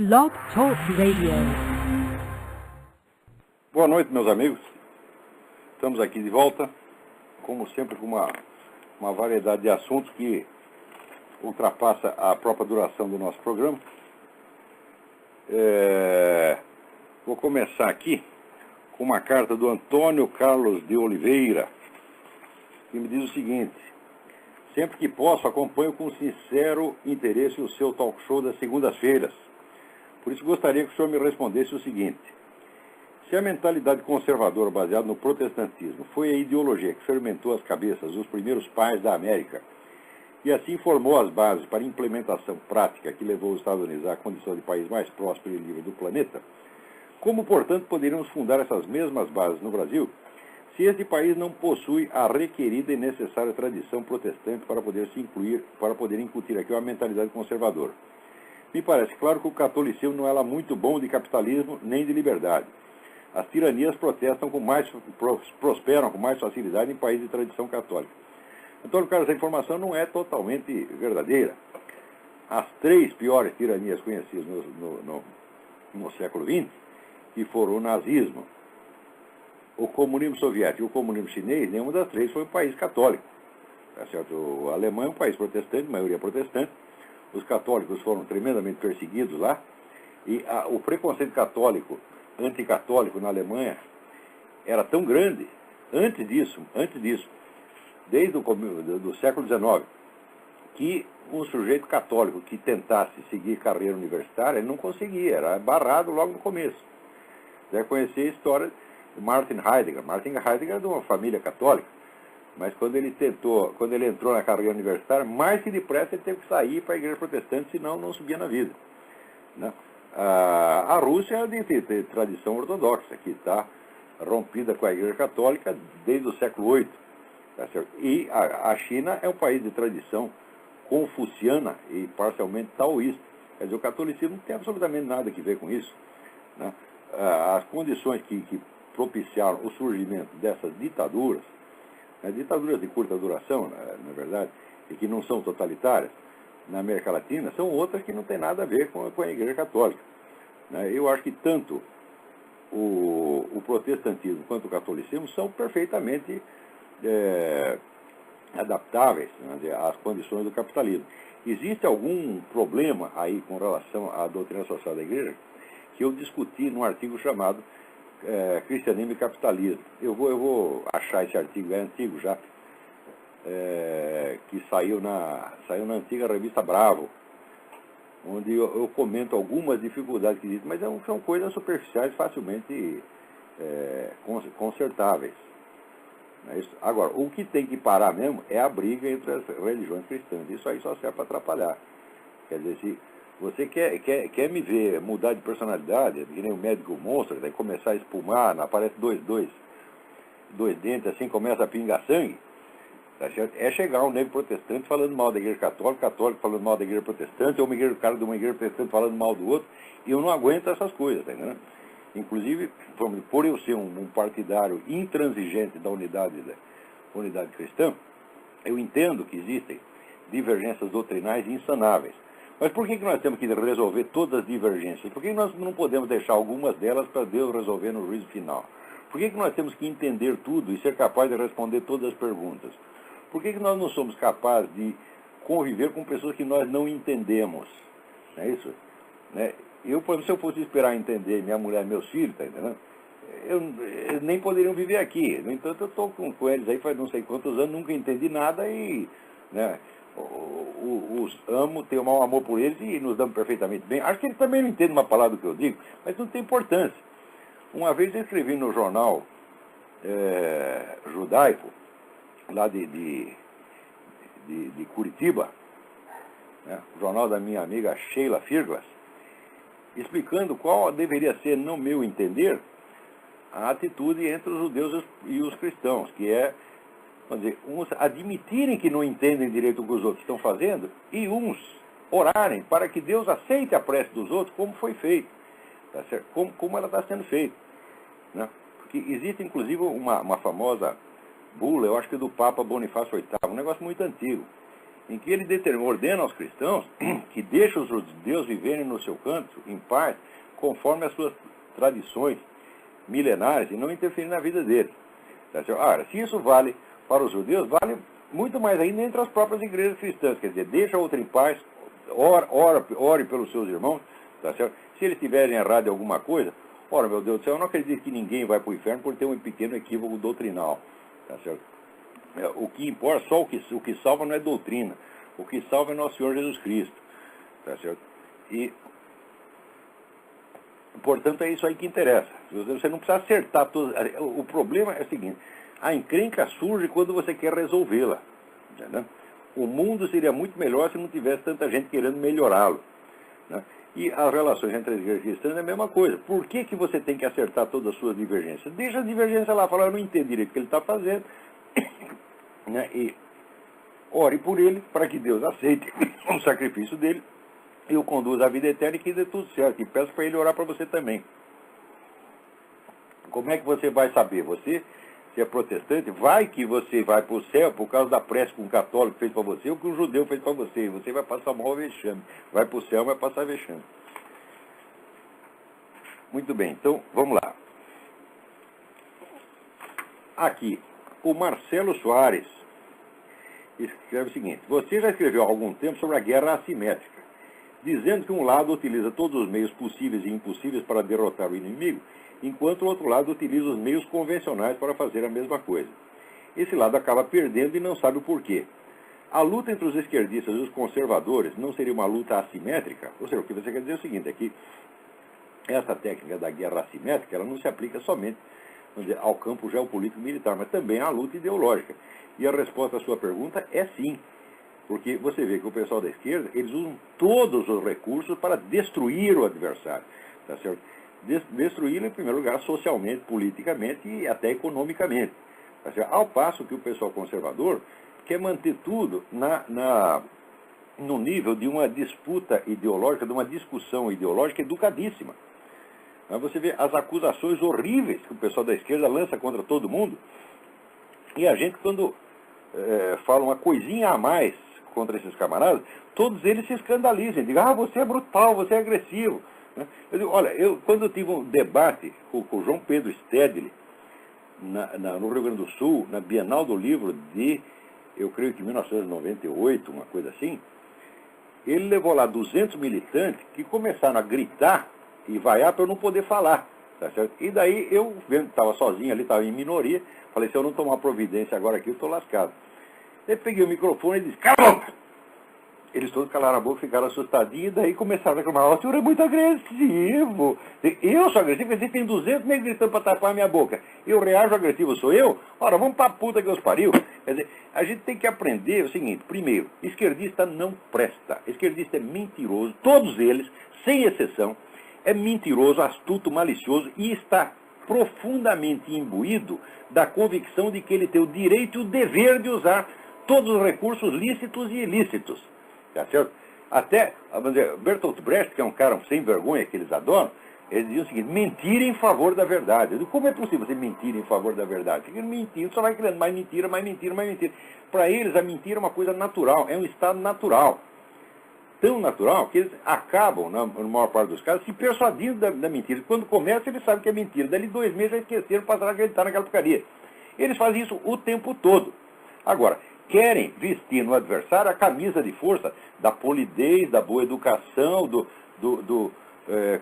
Blog Talk Radio. Boa noite, meus amigos. Estamos aqui de volta, como sempre, com uma variedade de assuntos que ultrapassa a própria duração do nosso programa. Vou começar aqui com uma carta do Antônio Carlos de Oliveira, que me diz o seguinte: sempre que posso, acompanho com sincero interesse o seu talk show das segundas-feiras. Por isso gostaria que o senhor me respondesse o seguinte: se a mentalidade conservadora baseada no protestantismo foi a ideologia que fermentou as cabeças dos primeiros pais da América e assim formou as bases para a implementação prática que levou os Estados Unidos à condição de país mais próspero e livre do planeta, como, portanto, poderíamos fundar essas mesmas bases no Brasil se este país não possui a requerida e necessária tradição protestante para poder incutir aqui uma mentalidade conservadora? Me parece claro que o catolicismo não é lá muito bom de capitalismo nem de liberdade. As tiranias prosperam com mais facilidade em países de tradição católica. Antônio Carlos, essa informação não é totalmente verdadeira. As três piores tiranias conhecidas no século XX, que foram o nazismo, o comunismo soviético e o comunismo chinês, nenhuma das três foi um país católico. Tá certo? A Alemanha é um país protestante, maioria protestante. Os católicos foram tremendamente perseguidos lá, e o preconceito católico, anticatólico na Alemanha, era tão grande, antes disso, desde o século XIX, que um sujeito católico que tentasse seguir carreira universitária, ele não conseguia, era barrado logo no começo. Deve conhecer a história de Martin Heidegger. Martin Heidegger é de uma família católica, mas quando ele entrou na carreira universitária, mais que depressa ele teve que sair para a igreja protestante, senão não subia na vida, né? A Rússia é de tradição ortodoxa, que está rompida com a igreja católica desde o século VIII. Tá certo? E a China é um país de tradição confuciana e parcialmente taoísta. Quer dizer, o catolicismo não tem absolutamente nada a ver com isso, né? As condições que propiciaram o surgimento dessas ditaduras, ditaduras de curta duração, na verdade, e que não são totalitárias, na América Latina, são outras que não têm nada a ver com a Igreja Católica, né? Eu acho que tanto o protestantismo quanto o catolicismo são perfeitamente adaptáveis, né, às condições do capitalismo. Existe algum problema aí com relação à doutrina social da Igreja que eu discuti num artigo chamado Cristianismo e Capitalismo. Eu vou achar esse artigo, é antigo já, que saiu na antiga revista Bravo, onde eu comento algumas dificuldades que existem, mas são coisas superficiais, facilmente consertáveis. Agora, o que tem que parar mesmo é a briga entre as religiões cristãs. Isso aí só serve para atrapalhar. Quer dizer, se você quer me ver mudar de personalidade, que nem o médico monstro, daí começar a espumar, aparece dois dentes, assim começa a pingar sangue, tá certo? É chegar um negro protestante falando mal da igreja católica, católico falando mal da igreja protestante, ou um cara de uma igreja protestante falando mal do outro, e eu não aguento essas coisas, tá entendendo? Inclusive, por eu ser um partidário intransigente da unidade cristã, eu entendo que existem divergências doutrinais insanáveis. Mas por que nós temos que resolver todas as divergências? Por que nós não podemos deixar algumas delas para Deus resolver no juízo final? Por que nós temos que entender tudo e ser capaz de responder todas as perguntas? Por que nós não somos capazes de conviver com pessoas que nós não entendemos? Não é isso? Né? Se eu fosse esperar entender minha mulher e meus filhos, tá entendendo? Eles nem poderiam viver aqui. No entanto, eu estou com eles aí faz não sei quantos anos, nunca entendi nada e, né, os amo, tenho um mau amor por eles e nos damos perfeitamente bem. Acho que eles também não entendem uma palavra do que eu digo, mas não tem importância. Uma vez eu escrevi no jornal judaico, lá de Curitiba, né, o jornal da minha amiga Sheila Firglas, explicando qual deveria ser, no meu entender, a atitude entre os judeus e os cristãos, que é, vamos dizer, uns admitirem que não entendem direito o que os outros estão fazendo e uns orarem para que Deus aceite a prece dos outros como foi feito, tá certo? Como ela está sendo feita, né? Porque existe, inclusive, uma famosa bula, eu acho que do Papa Bonifácio VIII, um negócio muito antigo, em que ele ordena aos cristãos que deixem os judeus viverem no seu canto, em paz, conforme as suas tradições milenares, e não interferir na vida deles. Ora, se isso vale para os judeus, vale muito mais ainda entre as próprias igrejas cristãs. Quer dizer, deixa a outra em paz, ore pelos seus irmãos, tá certo? Se eles tiverem errado em alguma coisa, ora, meu Deus do céu, eu não acredito que ninguém vai para o inferno por ter um pequeno equívoco doutrinal, tá certo? O que importa, só o que salva não é doutrina, o que salva é nosso Senhor Jesus Cristo, tá certo? E, portanto, é isso aí que interessa. Você não precisa acertar todos. O problema é o seguinte: a encrenca surge quando você quer resolvê-la. Entendeu? O mundo seria muito melhor se não tivesse tanta gente querendo melhorá-lo. Né? E as relações entre as igrejas cristãs é a mesma coisa. Por que você tem que acertar todas as suas divergências? Deixa as divergências lá, fala, eu não entendo direito o que ele está fazendo. Né? E ore por ele, para que Deus aceite o sacrifício dele e o conduza à vida eterna e que dê tudo certo. E peço para ele orar para você também. Como é que você vai saber? Você, se é protestante, vai que você vai para o céu por causa da prece que um católico fez para você ou que um judeu fez para você. Você vai passar mal vexame. Vai para o céu, vai passar vexame. Muito bem, então vamos lá. Aqui, o Marcelo Soares escreve o seguinte: você já escreveu há algum tempo sobre a guerra assimétrica, dizendo que um lado utiliza todos os meios possíveis e impossíveis para derrotar o inimigo, enquanto o outro lado utiliza os meios convencionais para fazer a mesma coisa. Esse lado acaba perdendo e não sabe o porquê. A luta entre os esquerdistas e os conservadores não seria uma luta assimétrica? Ou seja, o que você quer dizer é o seguinte, é que essa técnica da guerra assimétrica ela não se aplica somente, vamos dizer, ao campo geopolítico militar, mas também à luta ideológica. E a resposta à sua pergunta é sim. Porque você vê que o pessoal da esquerda, eles usam todos os recursos para destruir o adversário. Tá certo? Destruí-lo, em primeiro lugar, socialmente, politicamente e até economicamente. Tá certo? Ao passo que o pessoal conservador quer manter tudo no nível de uma disputa ideológica, de uma discussão ideológica educadíssima. Mas você vê as acusações horríveis que o pessoal da esquerda lança contra todo mundo, e a gente, quando fala uma coisinha a mais contra esses camaradas, todos eles se escandalizam, dizem, você é brutal, você é agressivo. Eu digo, olha, quando eu tive um debate com o João Pedro Stedley, no Rio Grande do Sul, na Bienal do Livro de, eu creio que 1998, uma coisa assim, ele levou lá 200 militantes que começaram a gritar e vaiar para eu não poder falar. Tá certo? E daí eu, vendo que estava sozinho ali, estava em minoria, falei, se eu não tomar providência agora aqui, eu estou lascado. Aí peguei o microfone e disse, cala a boca! Eles todos calaram a boca, ficaram assustadinhos, e daí começaram a reclamar, o senhor é muito agressivo. Eu sou agressivo, você tem 200 negros gritando para tapar a minha boca. Eu reajo agressivo, sou eu? Ora, vamos para a puta que os pariu. Quer dizer, a gente tem que aprender o seguinte, primeiro, esquerdista não presta. Esquerdista é mentiroso, todos eles, sem exceção, é mentiroso, astuto, malicioso e está profundamente imbuído da convicção de que ele tem o direito e o dever de usar todos os recursos lícitos e ilícitos. Tá certo? Até, vamos dizer, Bertolt Brecht, que é um cara sem vergonha que eles adoram, ele dizia o seguinte, mentir em favor da verdade. Eu digo, como é possível você mentir em favor da verdade? Porque mentindo, só vai criando mais mentira, mais mentira, mais mentira. Para eles, a mentira é uma coisa natural, é um estado natural. Tão natural que eles acabam, na maior parte dos casos, se persuadindo da mentira. Quando começa, eles sabem que é mentira. Dali 2 meses já esqueceram, passaram a acreditar naquela porcaria. Eles fazem isso o tempo todo. Agora, querem vestir no adversário a camisa de força da polidez, da boa educação,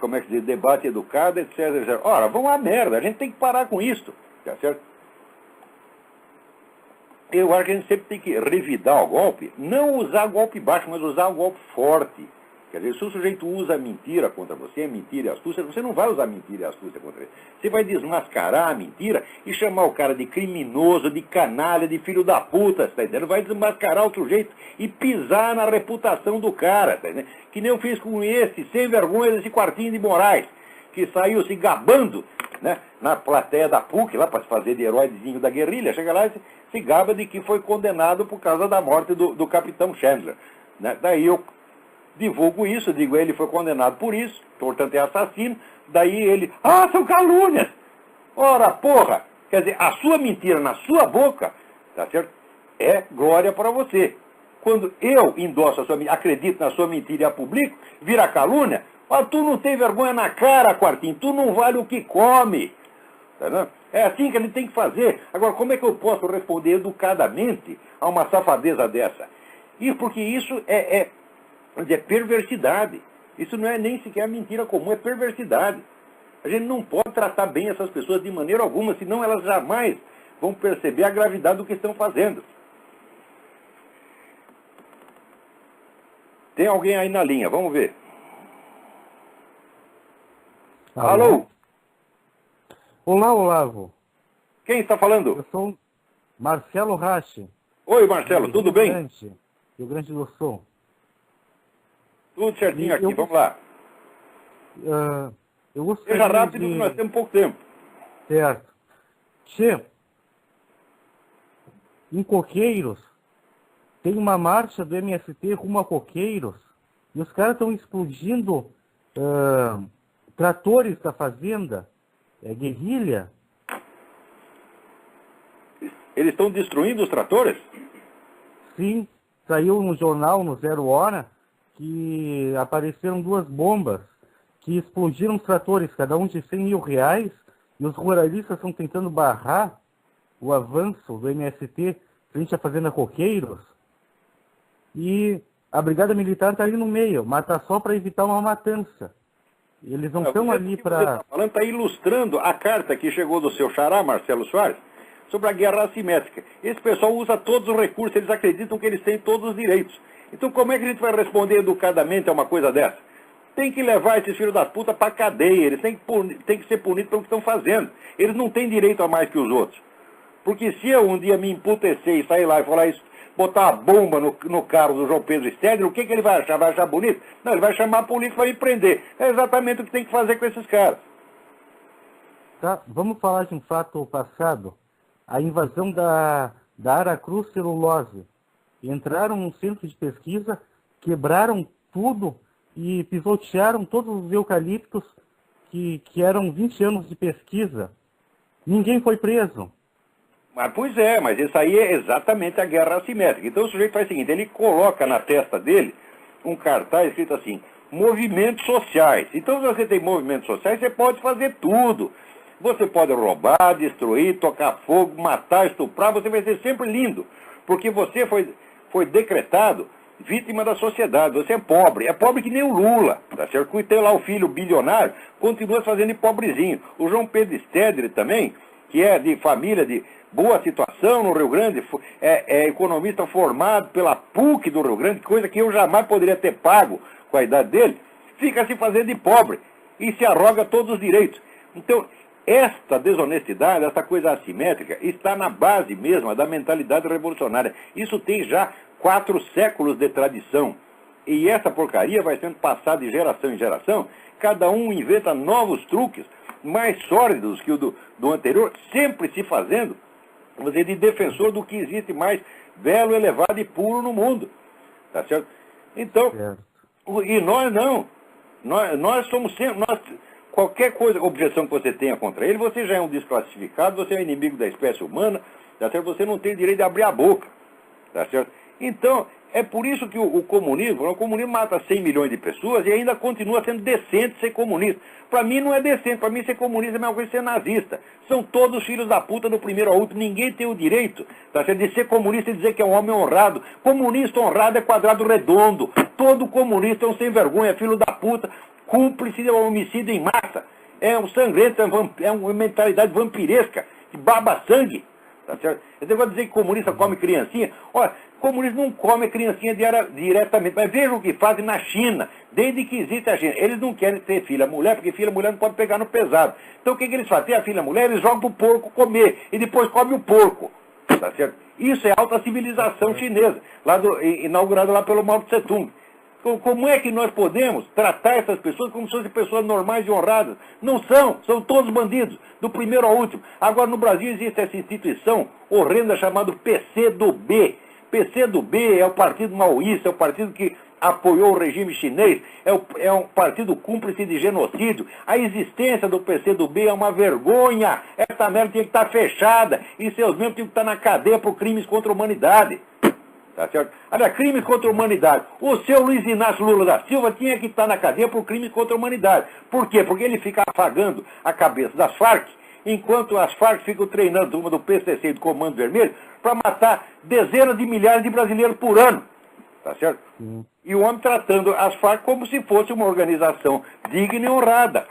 como é que se diz, debate educado, etc, etc. Ora, vão à merda, a gente tem que parar com isso, tá certo? Eu acho que a gente sempre tem que revidar o golpe, não usar golpe baixo, mas usar o golpe forte. Quer dizer, se o sujeito usa a mentira contra você, mentira e astúcia, você não vai usar mentira e astúcia contra ele. Você vai desmascarar a mentira e chamar o cara de criminoso, de canalha, de filho da puta, tá entendendo? Vai desmascarar o sujeito e pisar na reputação do cara, tá entendendo? Que nem eu fiz com esse, sem vergonha, desse Quartinho de Moraes, que saiu se gabando, né, na plateia da PUC, lá para se fazer de heróizinho da guerrilha, chega lá e se gaba de que foi condenado por causa da morte do capitão Chandler. Né? Daí eu divulgo isso, digo, ele foi condenado por isso, portanto é assassino, daí ele, são calúnias! Ora, porra! Quer dizer, a sua mentira na sua boca, tá certo? É glória para você. Quando eu endosso a sua mentira, acredito na sua mentira e a publico, vira calúnia, mas tu não tem vergonha na cara, Quartinho, tu não vale o que come. Tá vendo? É assim que a gente tem que fazer. Agora, como é que eu posso responder educadamente a uma safadeza dessa? Isso porque isso é perversidade. Isso não é nem sequer mentira comum, é perversidade. A gente não pode tratar bem essas pessoas de maneira alguma, senão elas jamais vão perceber a gravidade do que estão fazendo. Tem alguém aí na linha, vamos ver. Alô? Olá, Olavo. Quem está falando? Eu sou Marcelo Rache. Oi, Marcelo, tudo bem? Rio Grande do Sul. Tudo certinho aqui, vamos lá. Eu gostaria Seja rápido, que nós temos pouco tempo. Certo. Che, em Coqueiros, tem uma marcha do MST rumo a Coqueiros, e os caras estão explodindo tratores da fazenda. É guerrilha. Eles estão destruindo os tratores? Sim, saiu no jornal, no Zero Hora, que apareceram 2 bombas que explodiram os tratores, cada um de R$100 mil, e os ruralistas estão tentando barrar o avanço do MST frente à fazenda Coqueiros, e a Brigada Militar está ali no meio, mas está só para evitar uma matança. Eles não estão ali para... Está ilustrando a carta que chegou do seu xará, Marcelo Soares, sobre a guerra assimétrica. Esse pessoal usa todos os recursos, eles acreditam que eles têm todos os direitos. Então como é que a gente vai responder educadamente a uma coisa dessa? Tem que levar esses filhos da puta para a cadeia, eles têm que ser punidos pelo que estão fazendo. Eles não têm direito a mais que os outros. Porque se eu um dia me emputecer e sair lá e falar isso, botar uma bomba no carro do João Pedro Stedler, o que ele vai achar? Vai achar bonito? Não, ele vai chamar a polícia para me prender. É exatamente o que tem que fazer com esses caras. Tá, vamos falar de um fato passado. A invasão da Aracruz Celulose. Entraram num centro de pesquisa, quebraram tudo e pisotearam todos os eucaliptos que eram 20 anos de pesquisa. Ninguém foi preso. Pois é, mas isso aí é exatamente a guerra assimétrica. Então o sujeito faz o seguinte, ele coloca na testa dele um cartaz escrito assim, movimentos sociais. Então se você tem movimentos sociais, você pode fazer tudo. Você pode roubar, destruir, tocar fogo, matar, estuprar, você vai ser sempre lindo. Porque você foi decretado vítima da sociedade, você é pobre que nem o Lula, tá certo? Que tem lá o filho bilionário, continua fazendo de pobrezinho. O João Pedro Stedler também, que é de família de boa situação no Rio Grande, é economista formado pela PUC do Rio Grande, coisa que eu jamais poderia ter pago com a idade dele, fica se fazendo de pobre e se arroga todos os direitos. Então, esta desonestidade, essa coisa assimétrica, está na base mesma da mentalidade revolucionária. Isso tem já 4 séculos de tradição. E essa porcaria vai sendo passada de geração em geração, cada um inventa novos truques, mais sórdidos que o do anterior, sempre se fazendo de defensor do que existe mais belo, elevado e puro no mundo. Tá certo? Então, e nós não. Nós somos sempre... Qualquer coisa, objeção que você tenha contra ele, você já é um desclassificado, você é um inimigo da espécie humana, tá certo? Você não tem direito de abrir a boca. Tá certo? Então, é por isso que o comunismo mata 100 milhões de pessoas e ainda continua sendo decente ser comunista. Para mim não é decente, para mim ser comunista é a mesma coisa que ser nazista. São todos filhos da puta do primeiro ao último, ninguém tem o direito, tá certo, de ser comunista e dizer que é um homem honrado. Comunista honrado é quadrado redondo, todo comunista é um sem vergonha, filho da puta, cúmplice de homicídio em massa, é um sangrento, é uma mentalidade vampiresca, que baba sangue. Tá certo? Esse negócio de dizer que comunista come criancinha, olha, comunista não come criancinha diretamente, mas veja o que fazem na China, desde que existe a China. Eles não querem ter filha mulher, porque filha mulher não pode pegar no pesado. Então o que eles fazem? Tem a filha mulher, eles jogam pro porco comer, e depois come o porco. Tá certo? Isso é alta civilização chinesa, inaugurada lá pelo Mao Tse Tung. Como é que nós podemos tratar essas pessoas como se fossem pessoas normais e honradas? Não são todos bandidos, do primeiro ao último. Agora no Brasil existe essa instituição horrenda chamada PCdoB. PCdoB é o partido maoísta, é o partido que apoiou o regime chinês, é um partido cúmplice de genocídio. A existência do PCdoB é uma vergonha. Essa merda tinha que estar fechada e seus membros tinham que estar na cadeia por crimes contra a humanidade. Tá certo? Olha, crimes contra a humanidade. O seu Luiz Inácio Lula da Silva tinha que estar na cadeia por crimes contra a humanidade. Por quê? Porque ele fica afagando a cabeça das Farc, enquanto as Farc ficam treinando uma do PCC e do Comando Vermelho para matar dezenas de milhares de brasileiros por ano. Tá certo? E o homem tratando as Farc como se fosse uma organização digna e honrada.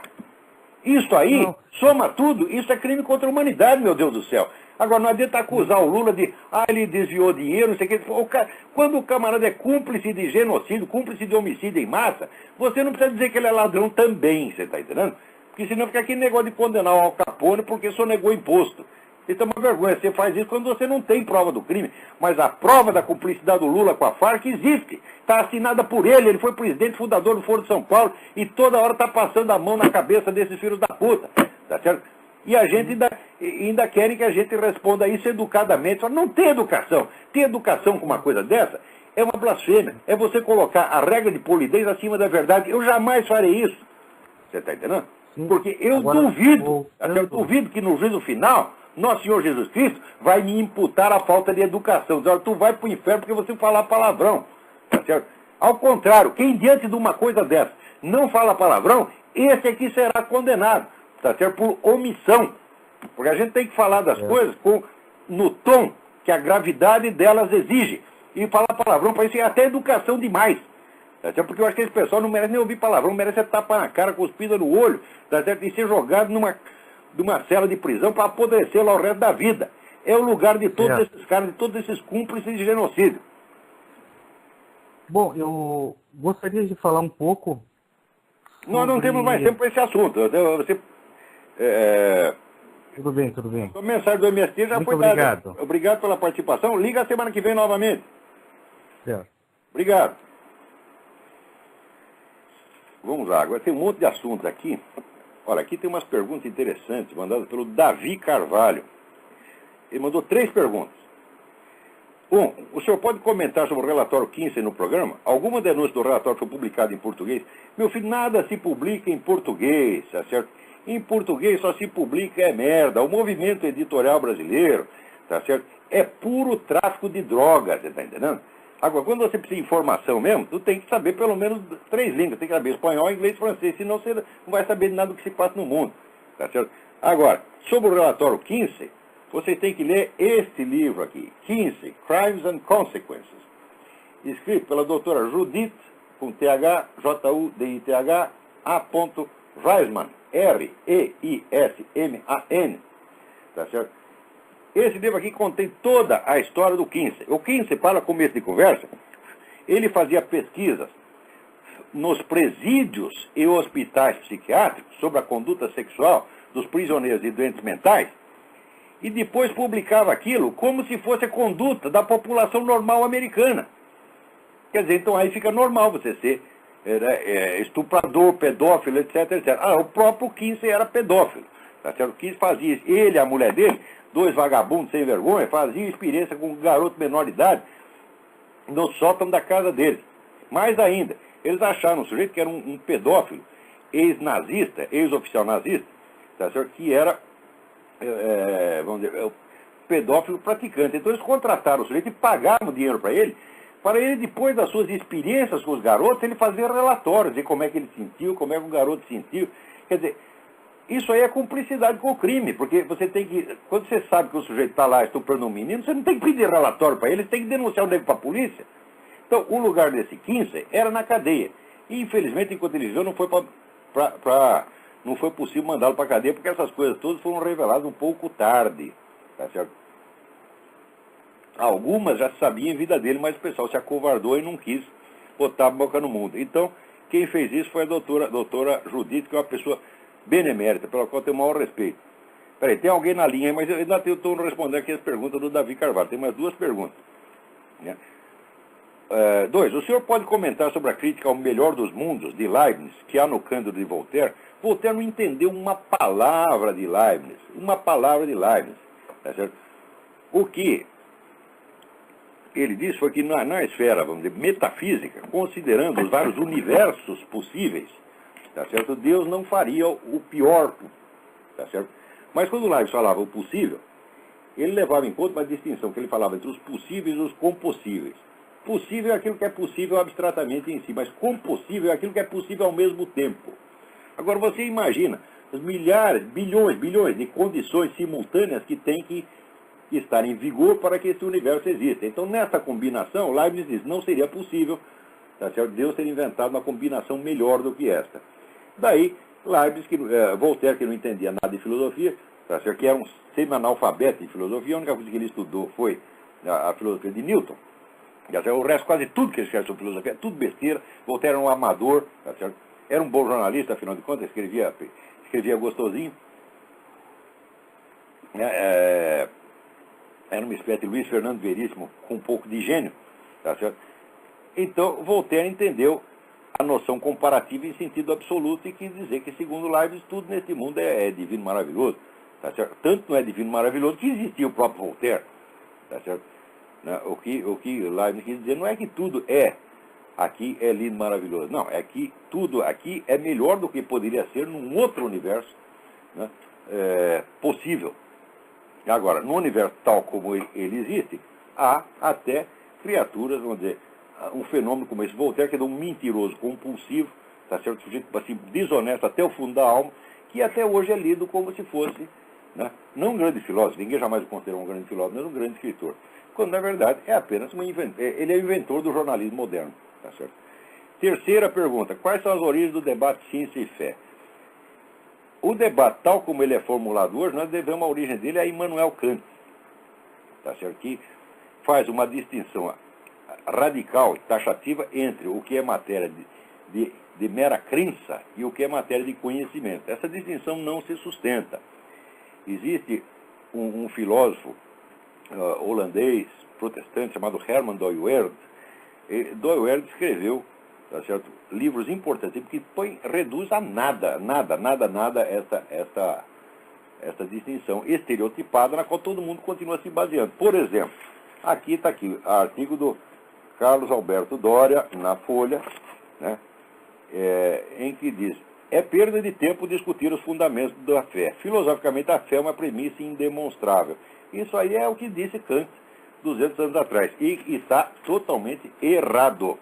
Isso aí, soma tudo, isso é crime contra a humanidade, meu Deus do céu. Agora, não adianta acusar o Lula de, ele desviou dinheiro, não sei o que. Quando o camarada é cúmplice de genocídio, cúmplice de homicídio em massa, você não precisa dizer que ele é ladrão também, você está entendendo? Porque senão fica aquele negócio de condenar o Al Capone porque sonegou imposto. Isso é uma vergonha, você faz isso quando você não tem prova do crime. Mas a prova da cumplicidade do Lula com a Farc existe. Está assinada por ele foi presidente fundador do Foro de São Paulo e toda hora está passando a mão na cabeça desses filhos da puta. Tá certo? E a gente ainda querem que a gente responda isso educadamente. Só não tem educação. Ter educação com uma coisa dessa é uma blasfêmia. É você colocar a regra de polidez acima da verdade. Eu jamais farei isso. Você está entendendo? Porque eu duvido que no juízo final, nosso Senhor Jesus Cristo vai me imputar a falta de educação. Diz, tu vai para o inferno porque você falar palavrão. Tá certo? Ao contrário, quem diante de uma coisa dessa não fala palavrão, esse aqui será condenado. Tá certo? Por omissão. Porque a gente tem que falar das coisas no tom que a gravidade delas exige. E falar palavrão para isso é até educação demais. Tá certo? Porque eu acho que esse pessoal não merece nem ouvir palavrão, merece tapa na cara, cuspida no olho, tá certo? E ser jogado numa cela de prisão para apodrecer lá o resto da vida. É o lugar de todos esses caras, de todos esses cúmplices de genocídio. Bom, eu gostaria de falar um pouco. Nós não temos mais tempo para esse assunto. Tudo bem, tudo bem. A mensagem do MST já Muito foi dada. obrigado. Obrigado pela participação. Liga a semana que vem novamente. Certo. Obrigado. Vamos lá, agora tem um monte de assuntos aqui. Olha, aqui tem umas perguntas interessantes mandadas pelo Davi Carvalho. Ele mandou 3 perguntas. O senhor pode comentar sobre o relatório Kinsey no programa? Alguma denúncia do relatório foi publicada em português? Meu filho, nada se publica em português, tá certo? Em português só se publica merda. O movimento editorial brasileiro, tá certo? É puro tráfico de drogas, você tá entendendo? Agora, quando você precisa de informação mesmo, tu tem que saber pelo menos 3 línguas. Tem que saber espanhol, inglês e francês, senão você não vai saber de nada do que se passa no mundo. Tá certo? Agora, sobre o relatório Kinsey, vocês têm que ler este livro aqui, Kinsey, Crimes and Consequences, escrito pela doutora Judith, com TH, J-U-D-I-T-H, A. Reisman, R-E-I-S-M-A-N. Tá certo? Esse livro aqui contém toda a história do Kinsey. O Kinsey, para começo de conversa, ele fazia pesquisas nos presídios e hospitais psiquiátricos sobre a conduta sexual dos prisioneiros e doentes mentais e depois publicava aquilo como se fosse a conduta da população normal americana. Quer dizer, então aí fica normal você ser estuprador, pedófilo, etc, etc. O próprio Kinsey era pedófilo. Tá certo? O Kinsey fazia isso. Ele e a mulher dele, 2 vagabundos sem vergonha, faziam experiência com um garoto menor de idade no sótão da casa deles. Mais ainda, eles acharam um sujeito que era um pedófilo, ex-nazista, ex-oficial nazista, tá certo? Que era, vamos dizer, pedófilo praticante. Então eles contrataram o sujeito e pagaram dinheiro para ele, depois das suas experiências com os garotos, ele fazer relatórios de como é que ele sentiu, como é que o garoto sentiu. Quer dizer, isso aí é cumplicidade com o crime, porque você tem que, quando você sabe que o sujeito está lá estuprando um menino, você não tem que pedir relatório para ele, você tem que denunciar o nego para a polícia. Então, o lugar desse Kinsey era na cadeia. E, infelizmente, enquanto ele viveu, não foi possível mandá-lo para a cadeia, porque essas coisas todas foram reveladas um pouco tarde. Tá certo? Algumas já se sabiam em vida dele, mas o pessoal se acovardou e não quis botar a boca no mundo. Então, quem fez isso foi a doutora Judith, que é uma pessoa benemérita, pela qual eu tenho o maior respeito. Peraí, tem alguém na linha, mas eu ainda estou respondendo aqui as perguntas do Davi Carvalho. Tem mais 2 perguntas. Né? 2. O senhor pode comentar sobre a crítica ao melhor dos mundos, de Leibniz, que há no Cândido de Voltaire? Voltaire não entendeu uma palavra de Leibniz. Uma palavra de Leibniz. Tá certo? O que ele disse foi que na esfera, vamos dizer, metafísica, considerando os vários universos possíveis, tá certo? Deus não faria o pior, tá certo? Mas quando Leibniz falava o possível, ele levava em conta uma distinção que ele falava entre os possíveis e os compossíveis. possível é aquilo que é possível abstratamente em si, mas compossível é aquilo que é possível ao mesmo tempo. Agora você imagina os milhares, bilhões de condições simultâneas que têm que estar em vigor para que esse universo exista. Então, nessa combinação, Leibniz diz, não seria possível, tá certo? Deus ter inventado uma combinação melhor do que esta. Daí, Leibniz, Voltaire, que não entendia nada de filosofia, tá certo? Que era um semi-analfabeto de filosofia, a única coisa que ele estudou foi a filosofia de Newton. Tá certo? O resto, quase tudo que ele escreveu sobre filosofia, é tudo besteira. Voltaire era um amador, tá certo? Era um bom jornalista, afinal de contas, escrevia gostosinho. Era uma espécie de Luiz Fernando Veríssimo com um pouco de gênio, tá certo? Então, Voltaire entendeu a noção comparativa em sentido absoluto e quis dizer que, segundo Leibniz, tudo nesse mundo é divino maravilhoso, tá certo? Tanto não é divino maravilhoso que existia o próprio Voltaire, tá certo? O que Leibniz quis dizer não é que tudo aqui é lindo, maravilhoso. Não, é que tudo aqui é melhor do que poderia ser num outro universo, né, possível. Agora, no universo tal como ele existe, há até criaturas, vamos dizer, um fenômeno como esse. Voltaire, que é um mentiroso compulsivo, tá certo? Sujeito assim, desonesto até o fundo da alma, que até hoje é lido como se fosse, né, não um grande filósofo, ninguém jamais o considerou um grande filósofo, mas um grande escritor. Quando, na verdade, é apenas ele é o inventor do jornalismo moderno. Tá certo? Terceira pergunta, quais são as origens do debate ciência e fé? O debate, tal como ele é formulado hoje, nós devemos a origem dele a Immanuel Kant, tá certo? Que faz uma distinção radical e taxativa entre o que é matéria de mera crença e o que é matéria de conhecimento. Essa distinção não se sustenta. Existe um filósofo holandês, protestante, chamado Herman Doywaerd. Doywaerd escreveu, tá certo, livros importantes, que reduz a nada essa distinção estereotipada na qual todo mundo continua se baseando. Por exemplo, aqui está aqui, artigo do Carlos Alberto Doria, na Folha, né, em que diz, é perda de tempo discutir os fundamentos da fé. Filosoficamente, a fé é uma premissa indemonstrável. Isso aí é o que disse Kant 200 anos atrás, e está totalmente errado.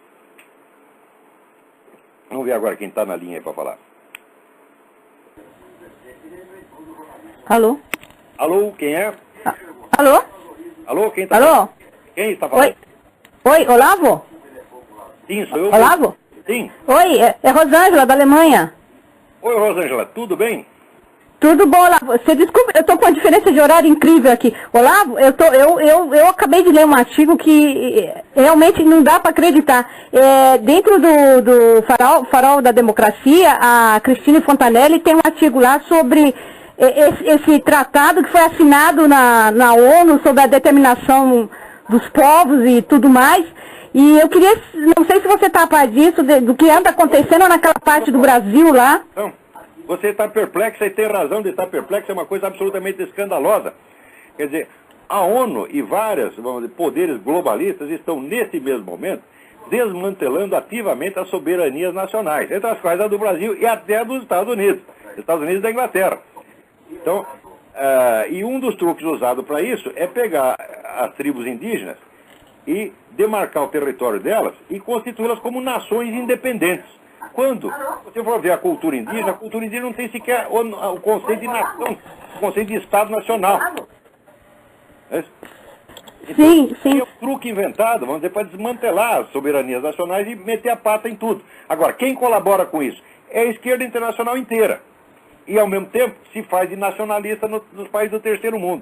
Vamos ver agora quem está na linha aí para falar. Alô? Alô, quem é? Alô? Alô, quem está Alô? falando? Quem está falando? Oi, Olavo? Sim, sou eu. Olavo? Sim. Oi, é Rosângela, da Alemanha. Oi, Rosângela, tudo bem? Tudo bom, Olavo? Você desculpa, eu estou com uma diferença de horário incrível aqui. Olavo, eu acabei de ler um artigo que realmente não dá para acreditar. Dentro do Farol da Democracia, a Cristine Fontanelli tem um artigo lá sobre esse tratado que foi assinado na ONU sobre a determinação dos povos e tudo mais. E eu queria, não sei se você está a par disso, do que anda acontecendo naquela parte do Brasil lá. Não. Você está perplexo e tem razão de estar perplexo, é uma coisa absolutamente escandalosa. Quer dizer, a ONU e vários poderes globalistas estão, nesse mesmo momento, desmantelando ativamente as soberanias nacionais, entre as quais a do Brasil e até a dos Estados Unidos e da Inglaterra. Então, e um dos truques usados para isso é pegar as tribos indígenas e demarcar o território delas e constituí-las como nações independentes. Quando você for ver a cultura indígena não tem sequer o conceito de nação, o conceito de Estado Nacional. Então, sim. É um truque inventado, vamos dizer, para desmantelar as soberanias nacionais e meter a pata em tudo. Agora, quem colabora com isso? É a esquerda internacional inteira. E, ao mesmo tempo, se faz de nacionalista nos países do terceiro mundo.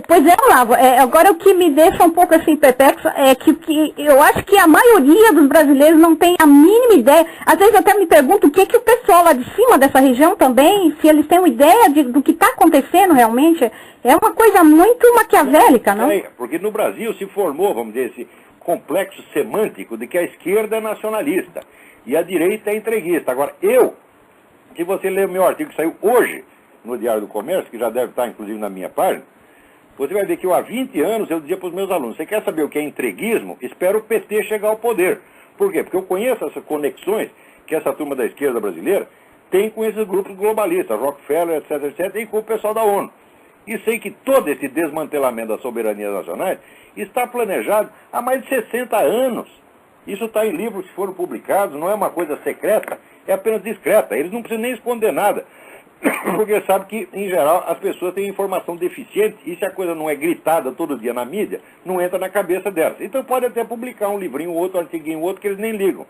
Pois é, Olavo, agora o que me deixa um pouco assim perplexo é que eu acho que a maioria dos brasileiros não tem a mínima ideia. Às vezes eu até me pergunto o que o pessoal lá de cima dessa região também, se eles têm uma ideia do que está acontecendo realmente. É uma coisa muito maquiavélica, não? Porque no Brasil se formou, vamos dizer, esse complexo semântico de que a esquerda é nacionalista e a direita é entreguista. Agora, se você ler o meu artigo que saiu hoje no Diário do Comércio, que já deve estar inclusive na minha página, você vai ver que há 20 anos eu dizia para os meus alunos, você quer saber o que é entreguismo? Espera o PT chegar ao poder. Por quê? Porque eu conheço essas conexões que essa turma da esquerda brasileira tem com esses grupos globalistas, Rockefeller, etc, e com o pessoal da ONU. E sei que todo esse desmantelamento das soberanias nacionais está planejado há mais de 60 anos. Isso está em livros que foram publicados, não é uma coisa secreta, é apenas discreta. Eles não precisam nem esconder nada, porque sabe que, em geral, as pessoas têm informação deficiente e se a coisa não é gritada todo dia na mídia, não entra na cabeça delas. Então pode até publicar um livrinho, outro artiguinho, outro, que eles nem ligam.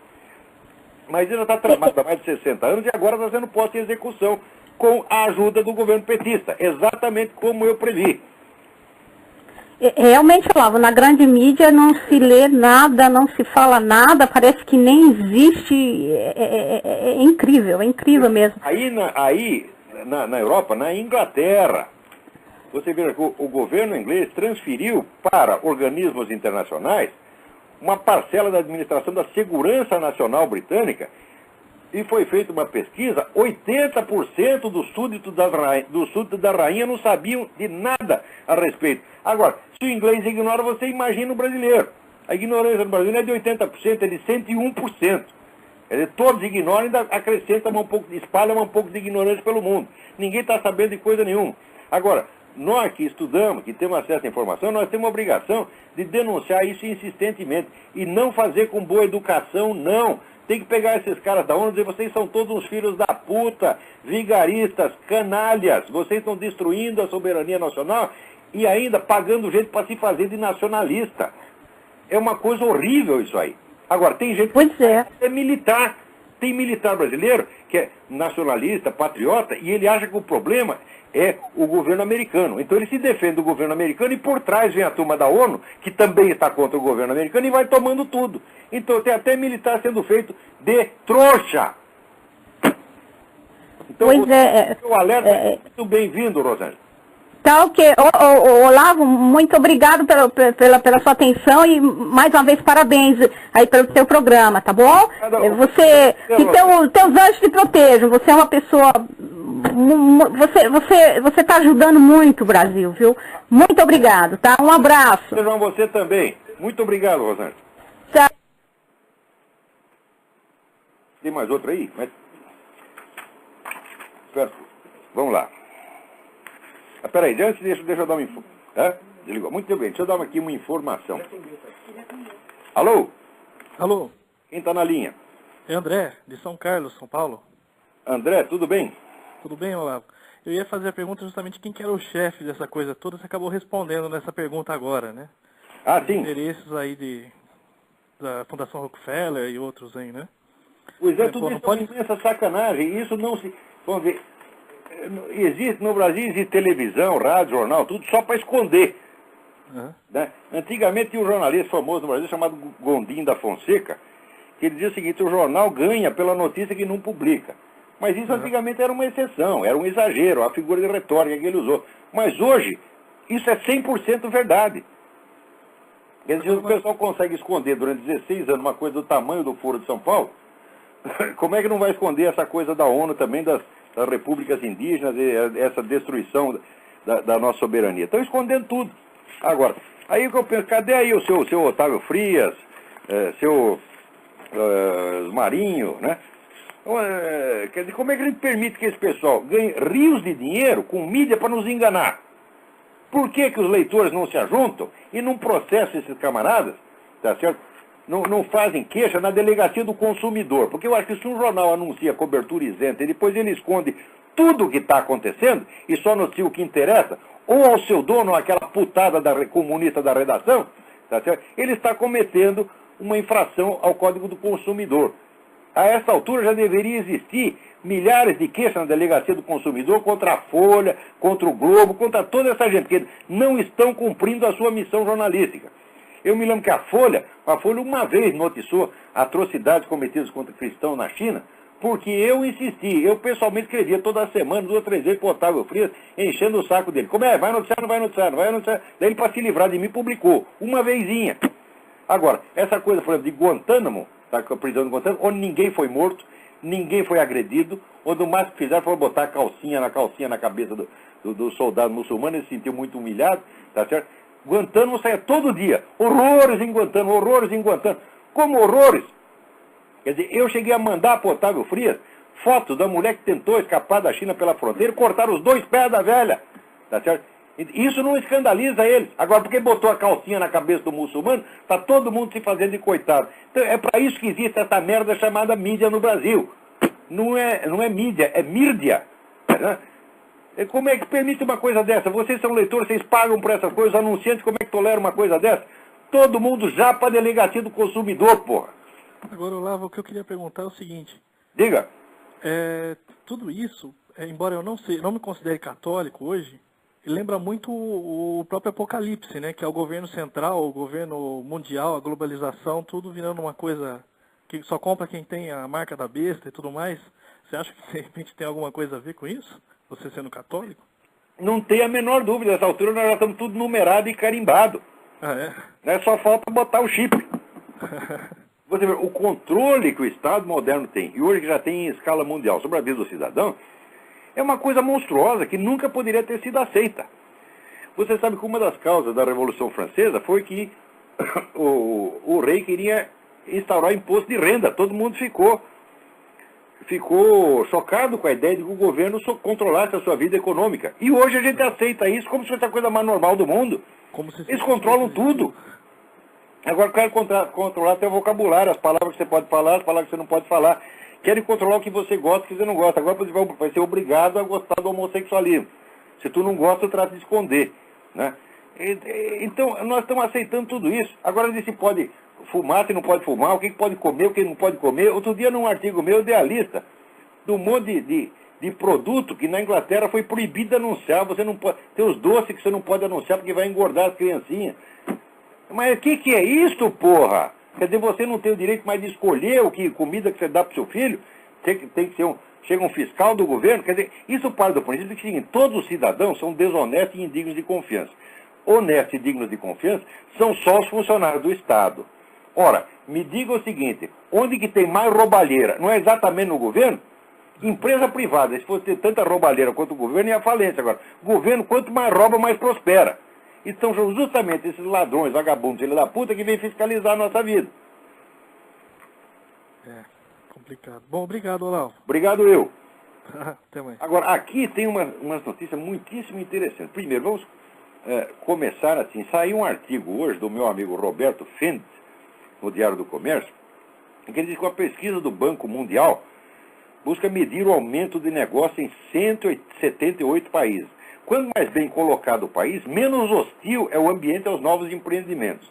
Mas isso está tramado há mais de 60 anos e agora está sendo posto em execução com a ajuda do governo petista, exatamente como eu previ. Realmente, Olavo, na grande mídia não se lê nada, não se fala nada, parece que nem existe, é incrível mesmo. Aí na Europa, na Inglaterra, você vê que o governo inglês transferiu para organismos internacionais uma parcela da administração da segurança nacional britânica e foi feita uma pesquisa, 80% dos súditos da rainha não sabiam de nada a respeito. Agora, se o inglês ignora, você imagina o brasileiro. A ignorância do brasileiro é de 80%, é de 101%. Quer dizer, todos ignoram e ainda acrescentam espalham um pouco de ignorância pelo mundo. Ninguém está sabendo de coisa nenhuma. Agora, nós que estudamos, que temos acesso à informação, nós temos a obrigação de denunciar isso insistentemente. E não fazer com boa educação, não. Tem que pegar esses caras da ONU e dizer, vocês são todos uns filhos da puta, vigaristas, canalhas, vocês estão destruindo a soberania nacional e ainda pagando gente para se fazer de nacionalista. É uma coisa horrível isso aí. Agora, tem gente que é militar. Tem militar brasileiro que é nacionalista, patriota, e ele acha que o problema é o governo americano. Então ele se defende do governo americano e por trás vem a turma da ONU, que também está contra o governo americano e vai tomando tudo. Então tem até militar sendo feito de trouxa. Então o alerta é muito bem-vindo, Rosângela. Tá ok. Olavo, muito obrigado pela sua atenção e mais uma vez parabéns aí pelo seu programa, tá bom? Que teus anjos te protejam, você é uma pessoa, você tá ajudando muito o Brasil, viu? Muito obrigado, tá? Um abraço. Sejam você também. Muito obrigado, Rosângela. Tchau. Tem mais outro aí? Vamos lá. Peraí, antes deixa eu dar uma informação. Desligou. Muito bem, deixa eu dar aqui uma informação. Alô? Alô? Quem está na linha? É André, de São Carlos, São Paulo. André, tudo bem? Tudo bem, Olavo? Eu ia fazer a pergunta justamente quem que era o chefe dessa coisa toda, você acabou respondendo nessa pergunta agora, né? Ah, sim. Interesses aí da Fundação Rockefeller e outros aí, né? Pois é, tudo isso é uma imensa sacanagem. Isso não se... Vamos ver... no Brasil existe televisão, rádio, jornal, tudo só para esconder. Né? Antigamente tinha um jornalista famoso no Brasil chamado Gondim da Fonseca, que ele dizia o seguinte, o jornal ganha pela notícia que não publica. Mas isso antigamente era uma exceção, era um exagero, a figura de retórica que ele usou. Mas hoje, isso é 100% verdade. Quer dizer, o pessoal consegue esconder durante 16 anos uma coisa do tamanho do Foro de São Paulo, como é que não vai esconder essa coisa da ONU também, das repúblicas indígenas, e essa destruição da nossa soberania? Estão escondendo tudo. Agora, aí o que eu penso, cadê aí o seu Otávio Frias, seu Marinho, né? Quer dizer, como é que a gente permite que esse pessoal ganhe rios de dinheiro com mídia para nos enganar? Por que os leitores não se ajuntam e não processam esses camaradas, tá certo? Não fazem queixa na delegacia do consumidor? Porque eu acho que se um jornal anuncia cobertura isenta e depois ele esconde tudo o que está acontecendo e só noticia o que interessa, ou ao seu dono, aquela putada comunista da redação, tá certo? Ele está cometendo uma infração ao Código do Consumidor. A essa altura já deveria existir milhares de queixas na delegacia do consumidor contra a Folha, contra o Globo, contra toda essa gente, que não estão cumprindo a sua missão jornalística. Eu me lembro que a Folha uma vez noticiou atrocidades cometidas contra cristãos na China, porque eu insisti, eu pessoalmente escrevia toda semana, 2 ou 3 vezes para o Otávio Frias, enchendo o saco dele. Como é? Vai noticiar, não vai noticiar, não vai noticiar. Daí ele, para se livrar de mim, publicou, uma vezinha. Agora, essa coisa, por exemplo, de Guantánamo, tá, a prisão de Guantánamo, onde ninguém foi morto, ninguém foi agredido, onde o máximo que fizeram foi botar a calcinha na cabeça do soldado muçulmano, ele se sentiu muito humilhado, tá certo? Guantánamo saia todo dia, horrores em Guantánamo, horrores em Guantánamo. Como horrores? Quer dizer, eu cheguei a mandar para o Otávio Frias fotos da mulher que tentou escapar da China pela fronteira e cortar os 2 pés da velha, tá certo? Isso não escandaliza eles. Agora, porque botou a calcinha na cabeça do muçulmano, está todo mundo se fazendo de coitado. Então, é para isso que existe essa merda chamada mídia no Brasil. Não é mídia, é mídia. Né? Como é que permite uma coisa dessa? Vocês são leitores, vocês pagam por essas coisas, anunciantes, como é que toleram uma coisa dessa? Todo mundo já para a delegacia do consumidor, porra. Agora, Olavo, o que eu queria perguntar é o seguinte. Diga. Tudo isso, embora eu não me considere católico hoje, lembra muito o próprio Apocalipse, né? Que é o governo central, o governo mundial, a globalização, tudo virando uma coisa que só compra quem tem a marca da besta e tudo mais. Você acha que de repente tem alguma coisa a ver com isso? Você sendo católico? Não tem a menor dúvida. Nessa altura nós já estamos tudo numerado e carimbado. Ah, é? Né? Só falta botar o chip. Você vê, o controle que o Estado moderno tem, e hoje já tem em escala mundial sobre a vida do cidadão, é uma coisa monstruosa que nunca poderia ter sido aceita. Você sabe que uma das causas da Revolução Francesa foi que o rei queria instaurar imposto de renda. Todo mundo ficou chocado com a ideia de que o governo controlasse a sua vida econômica. E hoje a gente aceita isso como se fosse a coisa mais normal do mundo. Eles controlam tudo. Agora querem controlar teu vocabulário, as palavras que você pode falar, as palavras que você não pode falar. Querem controlar o que você gosta e o que você não gosta. Agora você vai ser obrigado a gostar do homossexualismo. Se tu não gosta, eu trato de esconder. Né? Então, nós estamos aceitando tudo isso. Agora, se pode fumar, se não pode fumar, o que pode comer, o que não pode comer. Outro dia, num artigo meu, eu dei a lista do monte de produto que na Inglaterra foi proibido de anunciar. Você não pode, tem os doces que você não pode anunciar porque vai engordar as criancinhas. Mas o que é isso, porra? Quer dizer, você não tem o direito mais de escolher comida que você dá para o seu filho? Tem que ser chega um fiscal do governo? Quer dizer, isso parte do princípio que seguinte, todos os cidadãos são desonestos e indignos de confiança. Honestos e dignos de confiança são só os funcionários do Estado. Ora, me diga o seguinte, onde que tem mais roubalheira? Não é exatamente no governo? Empresa privada, se fosse ter tanta roubalheira quanto o governo, ia à falência agora. Governo, quanto mais rouba, mais prospera. Então são justamente esses ladrões, vagabundos, filhos da puta, que vêm fiscalizar a nossa vida. Complicado. Bom, obrigado, Olavo. Obrigado eu. Até mais. Agora, aqui tem umas notícias muitíssimo interessantes. Primeiro, vamos começar assim. Saiu um artigo hoje do meu amigo Roberto Fendt, no Diário do Comércio, em que ele diz que a pesquisa do Banco Mundial busca medir o aumento de negócio em 178 países. Quanto mais bem colocado o país, menos hostil é o ambiente aos novos empreendimentos.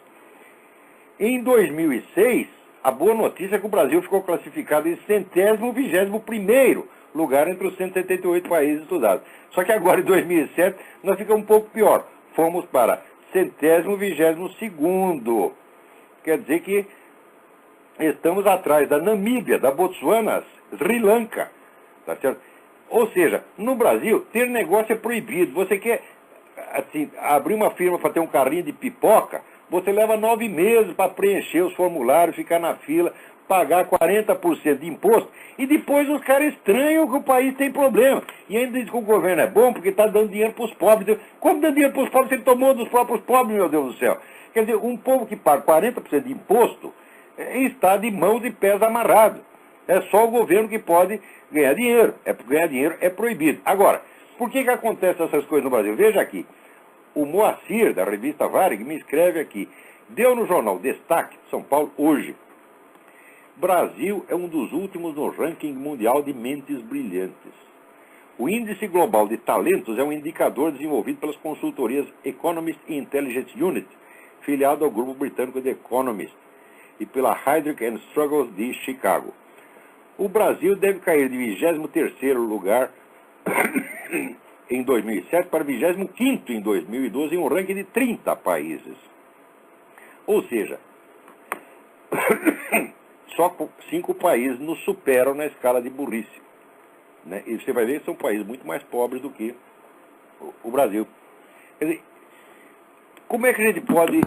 Em 2006, a boa notícia é que o Brasil ficou classificado em 121º lugar entre os 178 países estudados. Só que agora, em 2007, nós ficamos um pouco pior. Fomos para 122º. Quer dizer que estamos atrás da Namíbia, da Botsuana, Sri Lanka. Tá certo? Ou seja, no Brasil, ter negócio é proibido. Você quer assim, abrir uma firma para ter um carrinho de pipoca, você leva 9 meses para preencher os formulários, ficar na fila, pagar 40% de imposto, e depois os caras estranham que o país tem problema. E ainda diz que o governo é bom porque está dando dinheiro para os pobres. Como dá dinheiro para os pobres? Ele tomou dos próprios pobres, meu Deus do céu. Quer dizer, um povo que paga 40% de imposto está de mãos e pés amarrados. É só o governo que pode ganhar dinheiro. Ganhar dinheiro é proibido. Agora, por que acontecem essas coisas no Brasil? Veja aqui. O Moacir, da revista Varig, me escreve aqui. Deu no jornal Destaque, São Paulo, hoje. Brasil é um dos últimos no ranking mundial de mentes brilhantes. O Índice Global de Talentos é um indicador desenvolvido pelas consultorias Economist e Intelligence Unit, filiado ao grupo britânico The Economist, e pela Heidrick & Struggles de Chicago. O Brasil deve cair de 23º lugar em 2007 para 25º em 2012 em um ranking de 30 países. Ou seja, só 5 países nos superam na escala de burrice. Né? E você vai ver que são países muito mais pobres do que o Brasil. Quer dizer, como é que a gente pode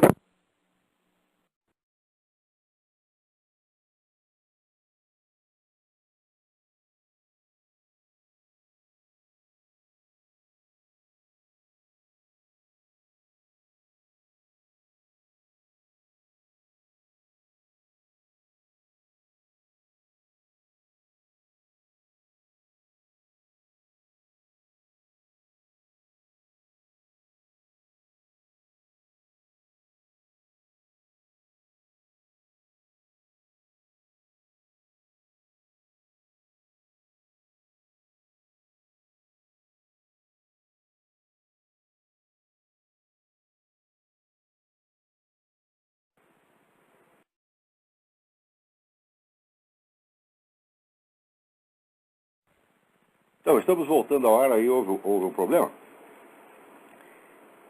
Então, estamos voltando ao ar, aí houve um problema.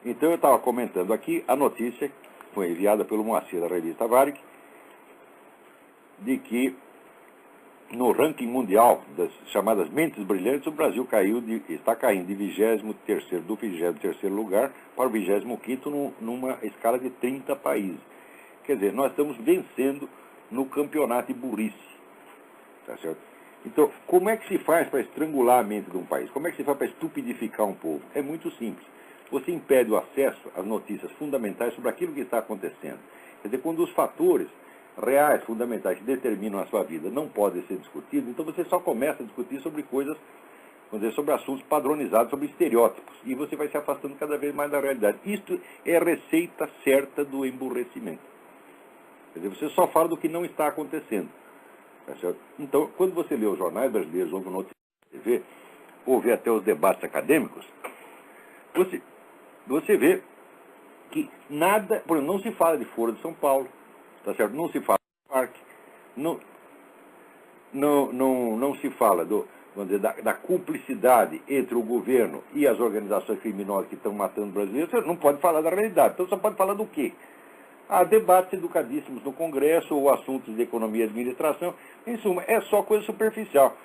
Então, eu estava comentando aqui a notícia que foi enviada pelo Moacir da revista Varig, de que no ranking mundial das chamadas mentes brilhantes, o Brasil está caindo de 23º do 23º lugar para o 25º numa escala de 30 países. Quer dizer, nós estamos vencendo no campeonato de burrice. Tá certo? Então, como é que se faz para estrangular a mente de um país? Como é que se faz para estupidificar um povo? É muito simples. Você impede o acesso às notícias fundamentais sobre aquilo que está acontecendo. Quer dizer, quando os fatores reais, fundamentais, que determinam a sua vida não podem ser discutidos, então você só começa a discutir sobre coisas, vamos dizer, sobre assuntos padronizados, sobre estereótipos, e você vai se afastando cada vez mais da realidade. Isto é a receita certa do emburrecimento. Quer dizer, você só fala do que não está acontecendo. Tá certo? Então, quando você lê os jornais brasileiros, ouve notícias na TV, ouve até os debates acadêmicos, você vê que nada, por exemplo, não se fala de Foro de São Paulo, tá certo? Não se fala do parque, não se fala vamos dizer, da cumplicidade entre o governo e as organizações criminosas que estão matando brasileiros. Você não pode falar da realidade, então só pode falar do quê? Há debates educadíssimos no Congresso, ou assuntos de economia e administração, em suma, é só coisa superficial.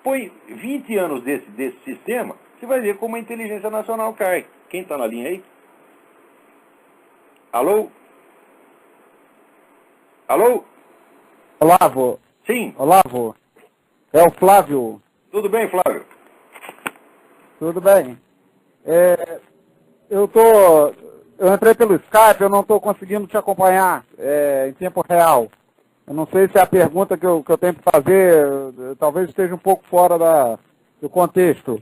Põe 20 anos desse sistema, você vai ver como a inteligência nacional cai. Quem está na linha aí? Alô? Alô? Olavo. Sim. Olavo. É o Flávio. Tudo bem, Flávio? Tudo bem. Eu entrei pelo Skype, eu não estou conseguindo te acompanhar em tempo real. Eu não sei se a pergunta que eu tenho para fazer talvez esteja um pouco fora do contexto.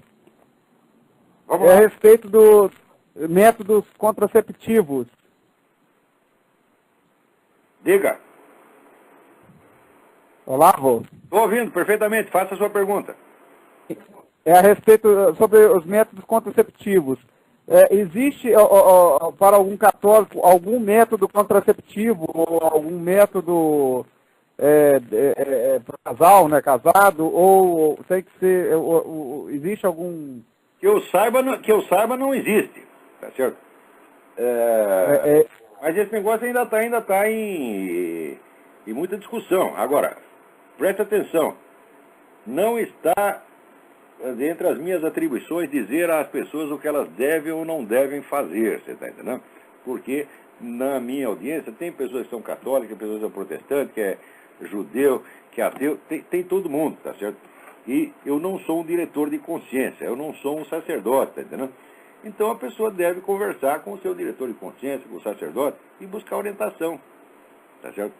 Vamos lá. A respeito dos métodos contraceptivos. Diga. Olavo? Estou ouvindo perfeitamente, faça a sua pergunta. É a respeito sobre os métodos contraceptivos. Existe para algum católico algum método contraceptivo ou algum método para casal, né, casado, ou tem que ser, existe algum... Que eu saiba não existe, tá certo? Mas esse negócio ainda está em muita discussão. Agora, preste atenção, não está entre as minhas atribuições dizer às pessoas o que elas devem ou não devem fazer, você está entendendo? Porque na minha audiência tem pessoas que são católicas, pessoas que são protestantes, que é judeu, que é ateu, tem todo mundo, tá certo? E eu não sou um diretor de consciência, eu não sou um sacerdote, tá entendendo? Então a pessoa deve conversar com o seu diretor de consciência, com o sacerdote, e buscar orientação, tá certo?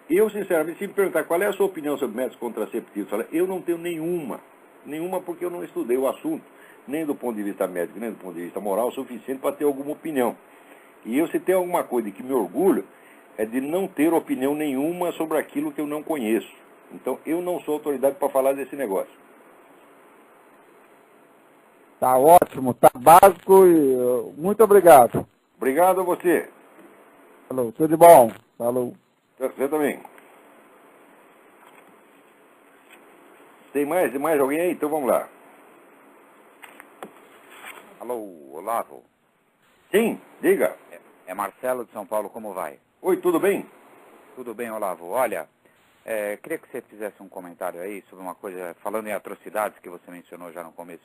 Eu, sinceramente, se me perguntar qual é a sua opinião sobre métodos contraceptivos, eu não tenho nenhuma porque eu não estudei o assunto, nem do ponto de vista médico, nem do ponto de vista moral, o suficiente para ter alguma opinião. E eu, se tem alguma coisa de que me orgulho, é de não ter opinião nenhuma sobre aquilo que eu não conheço. Então, eu não sou autoridade para falar desse negócio. Tá ótimo, tá básico e muito obrigado. Obrigado a você. Falou, tudo de bom. Falou. Você também. Tem mais alguém aí? Então vamos lá. Alô, Olavo. Sim, diga. É Marcelo de São Paulo, como vai? Oi, tudo bem? Tudo bem, Olavo. Olha, queria que você fizesse um comentário aí sobre uma coisa, falando em atrocidades que você mencionou já no começo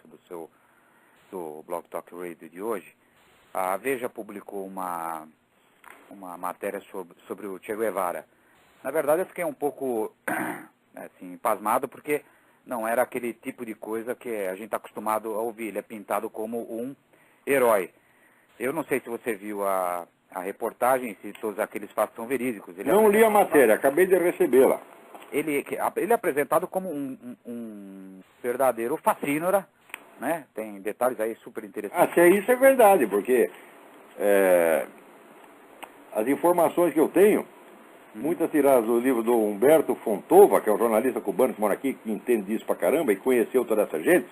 do Blog Talk Radio de hoje. A Veja publicou uma matéria sobre o Che Guevara. Na verdade, eu fiquei um pouco assim, pasmado, porque não era aquele tipo de coisa que a gente está acostumado a ouvir. Ele é pintado como um herói. Eu não sei se você viu a reportagem, se todos aqueles fatos são verídicos. Não li a matéria, acabei de recebê-la. Ele é apresentado como um verdadeiro facínora, né? Tem detalhes aí super interessantes. Isso é verdade, porque as informações que eu tenho, muitas tiradas do livro do Humberto Fontova, que é um jornalista cubano que mora aqui, que entende disso pra caramba e conheceu toda essa gente,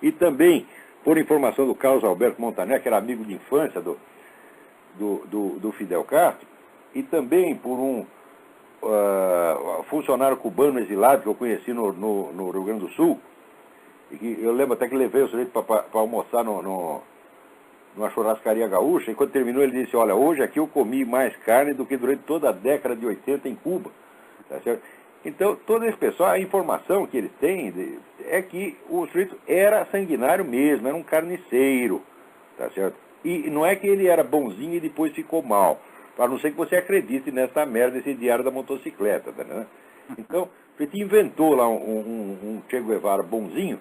e também por informação do Carlos Alberto Montaner, que era amigo de infância do Fidel Castro, e também por um funcionário cubano exilado que eu conheci no Rio Grande do Sul, Eu lembro até que levei o sujeito para almoçar numa churrascaria gaúcha, e quando terminou ele disse, olha, hoje aqui eu comi mais carne do que durante toda a década de 80 em Cuba. Tá certo? Então, todo esse pessoal, a informação que eles têm é que o sujeito era sanguinário mesmo, era um carniceiro. Tá certo? E não é que ele era bonzinho e depois ficou mal. A não ser que você acredite nessa merda, esse diário da motocicleta. Tá, né? Então, a gente inventou lá um Che Guevara bonzinho,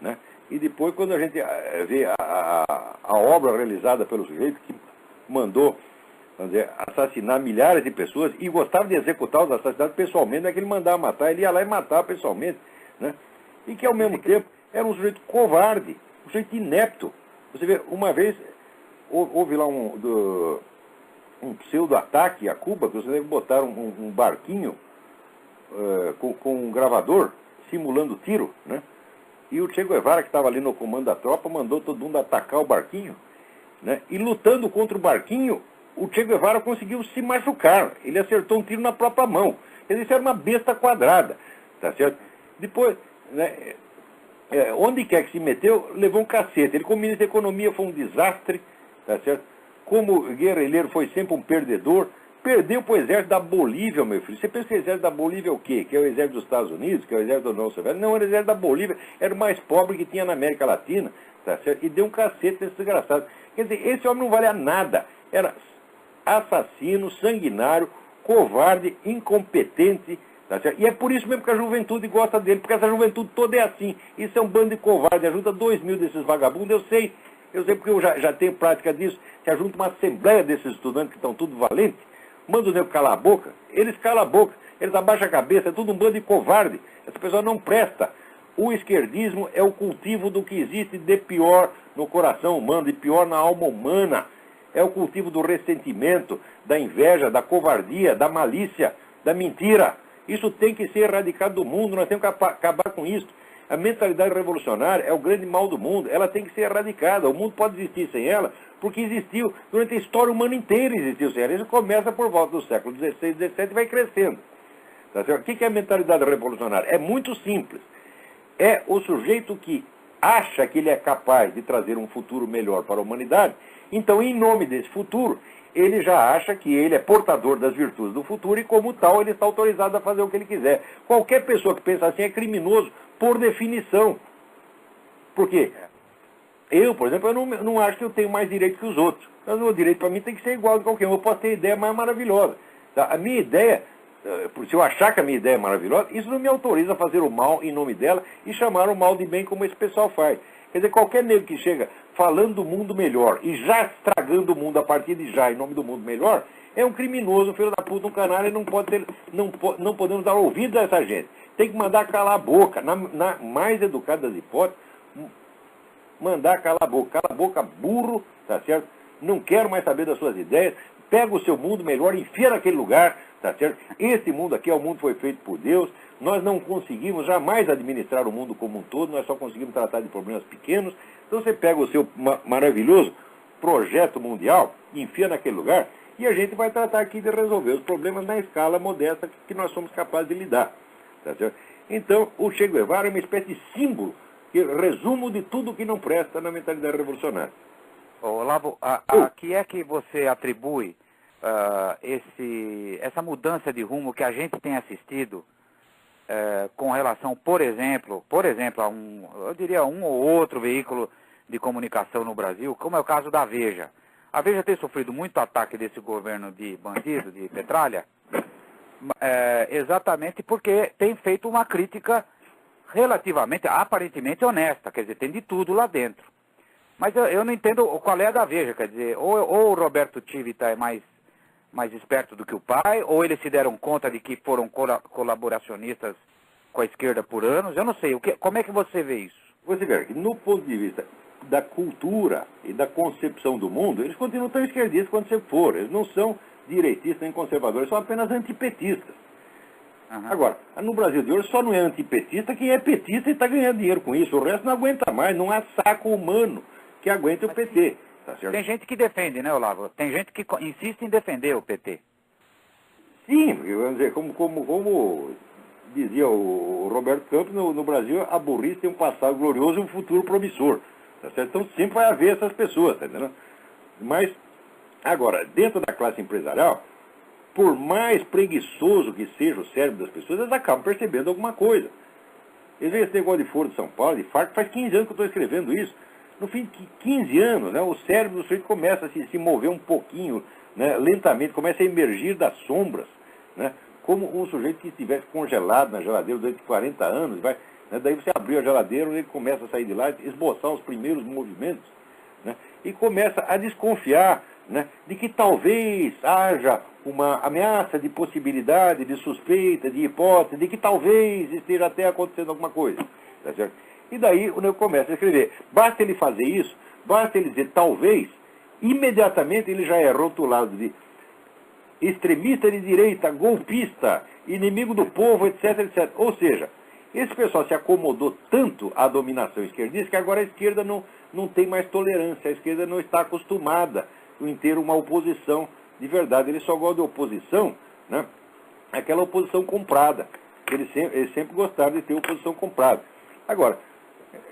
né? E depois, quando a gente vê a obra realizada pelo sujeito que mandou, vamos dizer, assassinar milhares de pessoas e gostava de executar os assassinatos pessoalmente, não é que ele mandava matar, ele ia lá e matava pessoalmente, né? E que, ao mesmo tempo, era um sujeito covarde, um sujeito inepto. Você vê, uma vez, houve lá um pseudo-ataque a Cuba, que vocês botaram um barquinho com um gravador, simulando tiro, né? E o Che Guevara, que estava ali no comando da tropa, mandou todo mundo atacar o barquinho, né? E lutando contra o barquinho, o Che Guevara conseguiu se machucar. Ele acertou um tiro na própria mão. Quer dizer, isso era uma besta quadrada, tá certo? Depois, né, onde quer que se meteu, levou um cacete. Ele, como ministro da Economia, foi um desastre, tá certo? Como guerrilheiro, foi sempre um perdedor. Perdeu para o exército da Bolívia, meu filho. Você pensa que o exército da Bolívia é o quê? Que é o exército dos Estados Unidos, que é o exército da União Soviética? Não, era o exército da Bolívia. Era o mais pobre que tinha na América Latina, tá certo? E deu um cacete nesse desgraçado. Quer dizer, esse homem não valia nada. Era assassino, sanguinário, covarde, incompetente, tá certo? E é por isso mesmo que a juventude gosta dele, porque essa juventude toda é assim. Isso é um bando de covarde. Ajuda 2.000 desses vagabundos, eu sei porque eu já tenho prática disso. Se ajunta uma assembleia desses estudantes que estão tudo valentes, manda o nego calar a boca, eles calam a boca, eles abaixam a cabeça, é tudo um bando de covarde. Essa pessoa não presta. O esquerdismo é o cultivo do que existe de pior no coração humano, de pior na alma humana. É o cultivo do ressentimento, da inveja, da covardia, da malícia, da mentira. Isso tem que ser erradicado do mundo, nós temos que acabar com isso. A mentalidade revolucionária é o grande mal do mundo, ela tem que ser erradicada. O mundo pode existir sem ela, porque existiu, durante a história humana inteira existiu sem ela. Isso começa por volta do século XVI, XVII e vai crescendo. Tá certo? O que é a mentalidade revolucionária? É muito simples. É o sujeito que acha que ele é capaz de trazer um futuro melhor para a humanidade, então, em nome desse futuro, ele já acha que ele é portador das virtudes do futuro e, como tal, ele está autorizado a fazer o que ele quiser. Qualquer pessoa que pensa assim é criminoso, por definição. Por quê? Eu, por exemplo, eu não acho que eu tenho mais direito que os outros. Mas o direito para mim tem que ser igual de qualquer um. Eu posso ter ideia mais maravilhosa. Tá? A minha ideia, se eu achar que a minha ideia é maravilhosa, isso não me autoriza a fazer o mal em nome dela e chamar o mal de bem como esse pessoal faz. Quer dizer, qualquer nego que chega falando do mundo melhor e já estragando o mundo a partir de já, em nome do mundo melhor, é um criminoso, um filho da puta, um canalha, e não podemos dar ouvido a essa gente. Tem que mandar calar a boca, na mais educada das hipóteses, mandar calar a boca, burro, tá certo? Não quero mais saber das suas ideias, pega o seu mundo melhor, enfia naquele lugar, tá certo? Esse mundo aqui é o mundo que foi feito por Deus, nós não conseguimos jamais administrar o mundo como um todo, nós só conseguimos tratar de problemas pequenos. Então você pega o seu maravilhoso projeto mundial, enfia naquele lugar, e a gente vai tratar aqui de resolver os problemas na escala modesta que nós somos capazes de lidar. Tá certo? Então, o Che Guevara é uma espécie de símbolo, resumo de tudo que não presta na mentalidade revolucionária. Olavo, a que é que você atribui essa mudança de rumo que a gente tem assistido com relação, por exemplo, a eu diria um ou outro veículo de comunicação no Brasil, como é o caso da Veja. A Veja tem sofrido muito ataque desse governo de bandido, de Petralha, exatamente porque tem feito uma crítica relativamente, aparentemente honesta, quer dizer, tem de tudo lá dentro. Mas eu não entendo qual é a da Veja, quer dizer, ou o Roberto Tivita é mais esperto do que o pai, ou eles se deram conta de que foram colaboracionistas com a esquerda por anos, eu não sei, como é que você vê isso? Você vê que no ponto de vista da cultura e da concepção do mundo, eles continuam tão esquerdistas quando você for, eles não são direitistas nem conservadores, são apenas antipetistas. Uhum. Agora, no Brasil de hoje só não é antipetista quem é petista e está ganhando dinheiro com isso, o resto não aguenta mais, não há saco humano que aguente o PT. Tá certo? Tem gente que defende, né, Olavo? Tem gente que insiste em defender o PT. Sim, vamos dizer, como dizia o Roberto Campos, no Brasil a burrice tem um passado glorioso e um futuro promissor. Tá certo? Então sempre vai haver essas pessoas, tá entendendo? Mas, agora, dentro da classe empresarial, por mais preguiçoso que seja o cérebro das pessoas, eles acabam percebendo alguma coisa. Eles veem esse negócio de Foro de São Paulo, de Farc, faz 15 anos que eu estou escrevendo isso. No fim de 15 anos, né, o cérebro do sujeito começa a se mover um pouquinho, né, lentamente, começa a emergir das sombras, né, como um sujeito que estivesse congelado na geladeira durante 40 anos, vai, né, daí você abriu a geladeira, ele começa a sair de lá, esboçar os primeiros movimentos, né, e começa a desconfiar, né, de que talvez haja uma ameaça de possibilidade, de suspeita, de hipótese, de que talvez esteja até acontecendo alguma coisa. Tá certo? E daí o nego começa a escrever. Basta ele fazer isso, basta ele dizer talvez, imediatamente ele já é rotulado de extremista de direita, golpista, inimigo do povo, etc, etc. Ou seja, esse pessoal se acomodou tanto à dominação esquerdista que agora a esquerda não tem mais tolerância, a esquerda não está acostumada em ter uma oposição de verdade. Eles só gostam de oposição, né? Aquela oposição comprada. Eles sempre gostaram de ter oposição comprada. Agora,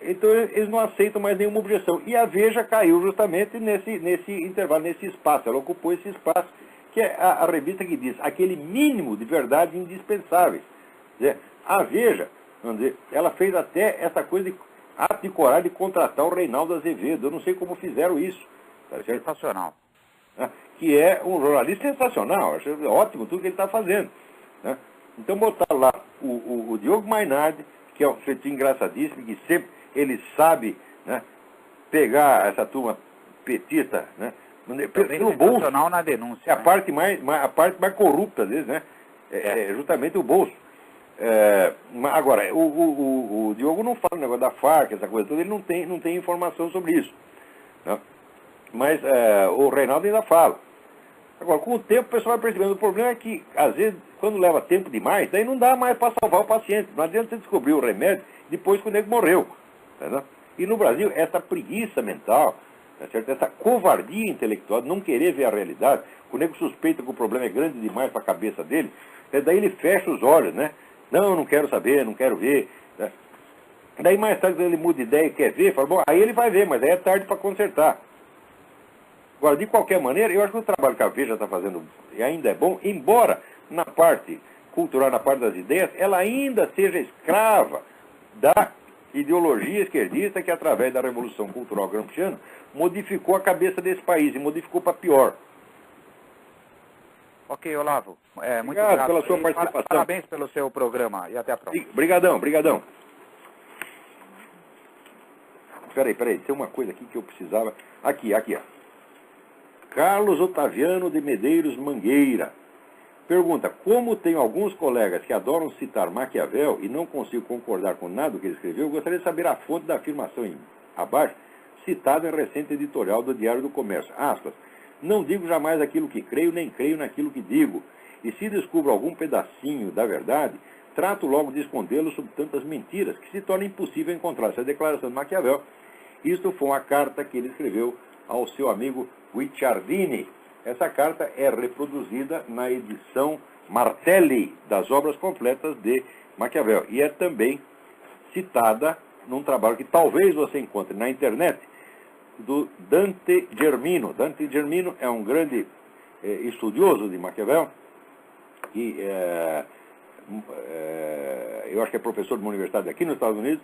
então eles não aceitam mais nenhuma objeção. E a Veja caiu justamente nesse intervalo, nesse espaço. Ela ocupou esse espaço, que é a revista que diz aquele mínimo de verdades indispensáveis. A Veja, vamos dizer, ela fez até essa coisa de ato de coragem de contratar o Reinaldo Azevedo. Eu não sei como fizeram isso. Tá? Sensacional. Que é um jornalista sensacional. Acho ótimo tudo que ele está fazendo. Né? Então botaram lá o Diogo Mainardi, que é um sujeito engraçadíssimo, que sempre ele sabe, né, pegar essa turma petista, né, pelo bolso. Na denúncia. É a parte mais corrupta deles, né? É justamente o bolso. Agora, o Diogo não fala o negócio da Farc, essa coisa toda, ele não tem informação sobre isso. Né? Mas o Reinaldo ainda fala. Agora, com o tempo, o pessoal vai percebendo. O problema é que, às vezes, quando leva tempo demais, daí não dá mais para salvar o paciente. Não adianta você descobrir o remédio depois que o nego morreu. Tá? E no Brasil, essa preguiça mental, tá certo? Essa covardia intelectual, não querer ver a realidade, o nego suspeita que o problema é grande demais para a cabeça dele, daí ele fecha os olhos, né? Não quero saber, não quero ver. Né? Daí mais tarde, quando ele muda de ideia e quer ver, fala, bom, aí ele vai ver, mas aí é tarde para consertar. Agora, de qualquer maneira, eu acho que o trabalho que a Veja está fazendo ainda é bom, embora na parte cultural, na parte das ideias, ela ainda seja escrava da ideologia esquerdista que, através da Revolução Cultural Gramsciana, modificou a cabeça desse país e modificou para pior. Ok, Olavo. Muito obrigado grato pela sua participação. Parabéns pelo seu programa e até a próxima. Obrigadão. Peraí, tem uma coisa aqui que eu precisava. Aqui, ó. Carlos Otaviano de Medeiros Mangueira pergunta: como tenho alguns colegas que adoram citar Maquiavel e não consigo concordar com nada do que ele escreveu, eu gostaria de saber a fonte da afirmação abaixo, citada em recente editorial do Diário do Comércio. Aspas, não digo jamais aquilo que creio, nem creio naquilo que digo. E se descubro algum pedacinho da verdade, trato logo de escondê-lo sob tantas mentiras que se torna impossível encontrar essa declaração de Maquiavel. Isto foi uma carta que ele escreveu ao seu amigo Guicciardini. Essa carta é reproduzida na edição Martelli das obras completas de Maquiavel. E é também citada num trabalho que talvez você encontre na internet, do Dante Germino. Dante Germino é um grande estudioso de Maquiavel, e eu acho que é professor de uma universidade aqui nos Estados Unidos,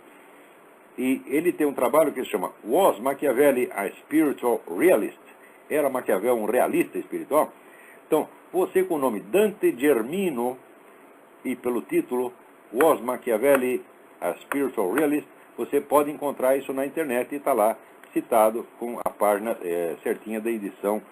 e ele tem um trabalho que se chama Was Machiavelli a Spiritual Realist? Era Maquiavel um realista espiritual? Então, você com o nome Dante Germino e pelo título Was Machiavelli a Spiritual Realist, você pode encontrar isso na internet e está lá citado com a página certinha da edição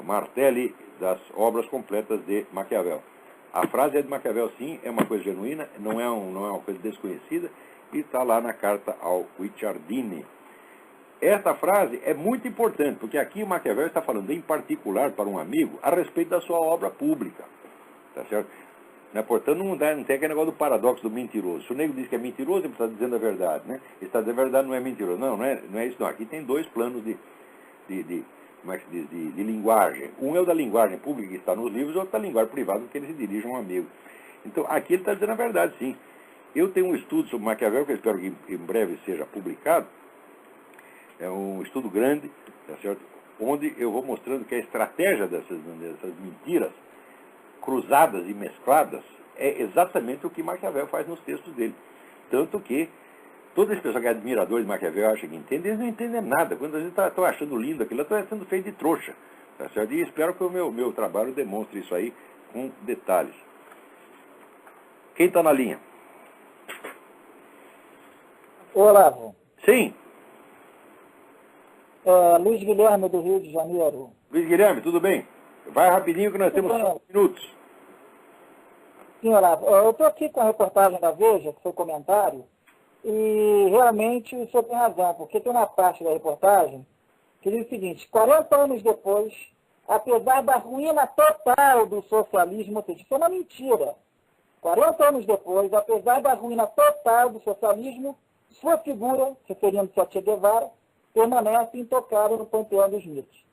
Martelli das obras completas de Maquiavel. A frase é de Maquiavel, sim, é uma coisa genuína, não é uma coisa desconhecida, e está lá na carta ao Guicciardini. Esta frase é muito importante, porque aqui o Maquiavel está falando em particular para um amigo a respeito da sua obra pública. Tá certo? Né? Portanto, não tem aquele negócio do paradoxo do mentiroso. Se o nego diz que é mentiroso, ele está dizendo a verdade. Né? Ele está dizendo a verdade, não é mentiroso. Não é isso não. Aqui tem dois planos como é que se diz, de linguagem. Um é o da linguagem pública que está nos livros, outro da linguagem privada que ele se dirige a um amigo. Então, aqui ele está dizendo a verdade, sim. Eu tenho um estudo sobre Maquiavel, que eu espero que em breve seja publicado. É um estudo grande, tá certo? Onde eu vou mostrando que a estratégia dessas mentiras cruzadas e mescladas é exatamente o que Maquiavel faz nos textos dele. Tanto que todo esse pessoal que é admirador de Maquiavel acha que entende, eles não entendem nada. Quando a gente está achando lindo aquilo, está sendo feito de trouxa. Tá certo? E espero que o meu trabalho demonstre isso aí com detalhes. Quem está na linha? Olavo. Sim. Luiz Guilherme, do Rio de Janeiro. Luiz Guilherme, tudo bem? Vai rapidinho que nós temos 5 minutos. Sim, Olavo. Eu estou aqui com a reportagem da Veja, que foi comentário, e realmente o senhor tem razão, porque tem uma parte da reportagem que diz o seguinte: 40 anos depois, apesar da ruína total do socialismo, ou seja, isso é uma mentira. 40 anos depois, apesar da ruína total do socialismo, sua figura, referindo-se a Che Guevara, permanece intocável no panteão dos mitos.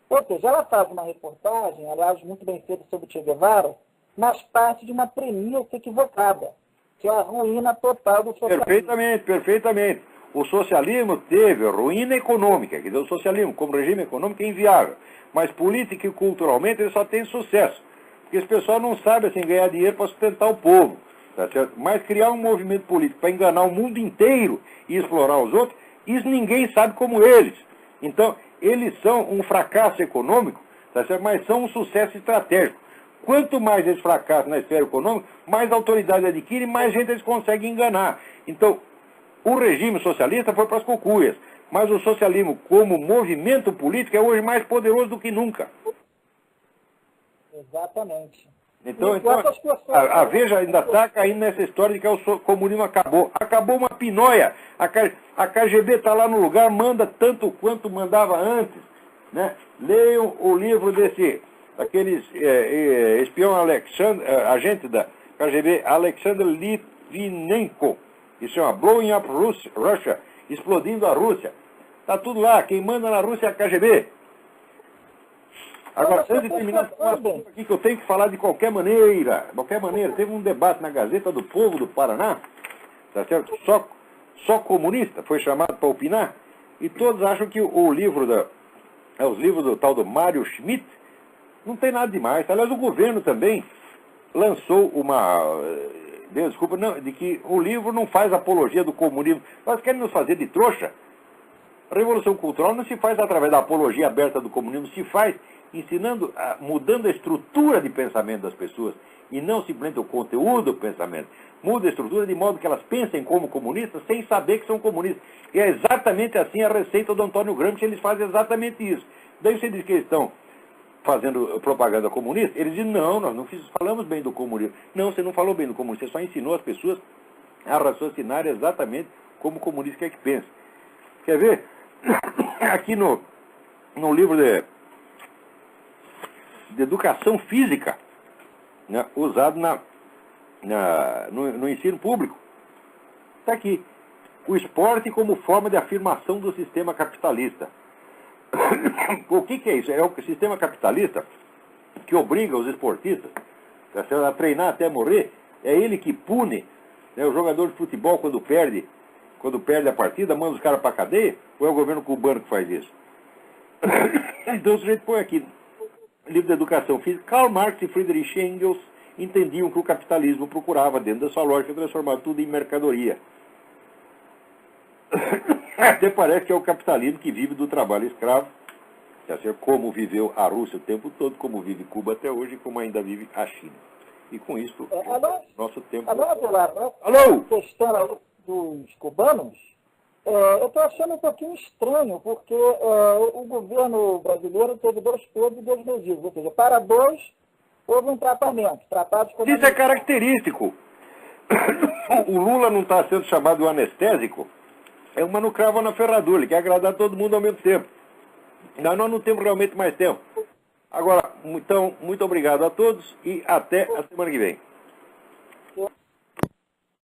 Ou seja, ela faz uma reportagem, aliás, muito bem feita sobre Che Guevara, mas parte de uma premissa equivocada, que é a ruína total do socialismo. Perfeitamente, perfeitamente. O socialismo teve ruína econômica, quer dizer, o socialismo como regime econômico é inviável, mas política e culturalmente ele só tem sucesso, porque esse pessoal não sabe assim, ganhar dinheiro para sustentar o povo, tá certo? Mas criar um movimento político para enganar o mundo inteiro e explorar os outros, isso ninguém sabe como eles. Então, eles são um fracasso econômico, tá certo? Mas são um sucesso estratégico. Quanto mais eles fracassam na esfera econômica, mais autoridade adquirem, mais gente eles conseguem enganar. Então, o regime socialista foi para as cucuias, mas o socialismo como movimento político é hoje mais poderoso do que nunca. Exatamente. Então a Veja ainda está caindo nessa história de que o comunismo acabou. Acabou uma pinóia. A KGB está lá no lugar, manda tanto quanto mandava antes. Né? Leiam o livro daquele espião agente da KGB, Alexander Litvinenko. Isso chama Blowing Up Russia, explodindo a Rússia. Está tudo lá, quem manda na Rússia é a KGB. Agora, antes de terminar, aqui que eu tenho que falar de qualquer maneira. Teve um debate na Gazeta do Povo do Paraná, tá certo? Só comunista foi chamado para opinar, e todos acham que os livros do tal do Mário Schmidt não tem nada demais. Aliás, o governo também lançou desculpa, não, de que o livro não faz apologia do comunismo. Nós querem nos fazer de trouxa. A Revolução Cultural não se faz através da apologia aberta do comunismo, se faz ensinando, mudando a estrutura de pensamento das pessoas, e não simplesmente o conteúdo do pensamento. Muda a estrutura de modo que elas pensem como comunistas sem saber que são comunistas. E é exatamente assim a receita do Antônio Gramsci, eles fazem exatamente isso. Daí você diz que eles estão fazendo propaganda comunista, eles dizem, não, nós não falamos bem do comunismo. Não, você não falou bem do comunismo, você só ensinou as pessoas a raciocinar exatamente como o comunista quer que pense. Quer ver? Aqui no livro de educação física, né, usado no ensino público, está aqui. O esporte como forma de afirmação do sistema capitalista. O que é isso? É o sistema capitalista que obriga os esportistas a treinar até morrer. É ele que pune, né, o jogador de futebol quando perde a partida, manda os caras para a cadeia, ou é o governo cubano que faz isso? Então o sujeito põe aqui, livro de educação física, Karl Marx e Friedrich Engels entendiam que o capitalismo procurava, dentro da sua lógica, transformar tudo em mercadoria. Até parece que é o capitalismo que vive do trabalho escravo, como viveu a Rússia o tempo todo, como vive Cuba até hoje e como ainda vive a China. E com isso, nosso tempo... Alô? Questão dos cubanos, eu estou achando um pouquinho estranho, porque o governo brasileiro teve 2 pesos e 2 medidas, ou seja, para 2 houve um tratamento. Isso é característico. O Lula não está sendo chamado de anestésico, é uma no cravo na ferradura, ele quer agradar todo mundo ao mesmo tempo. Nós não temos realmente mais tempo. Agora, então, muito obrigado a todos e até a semana que vem.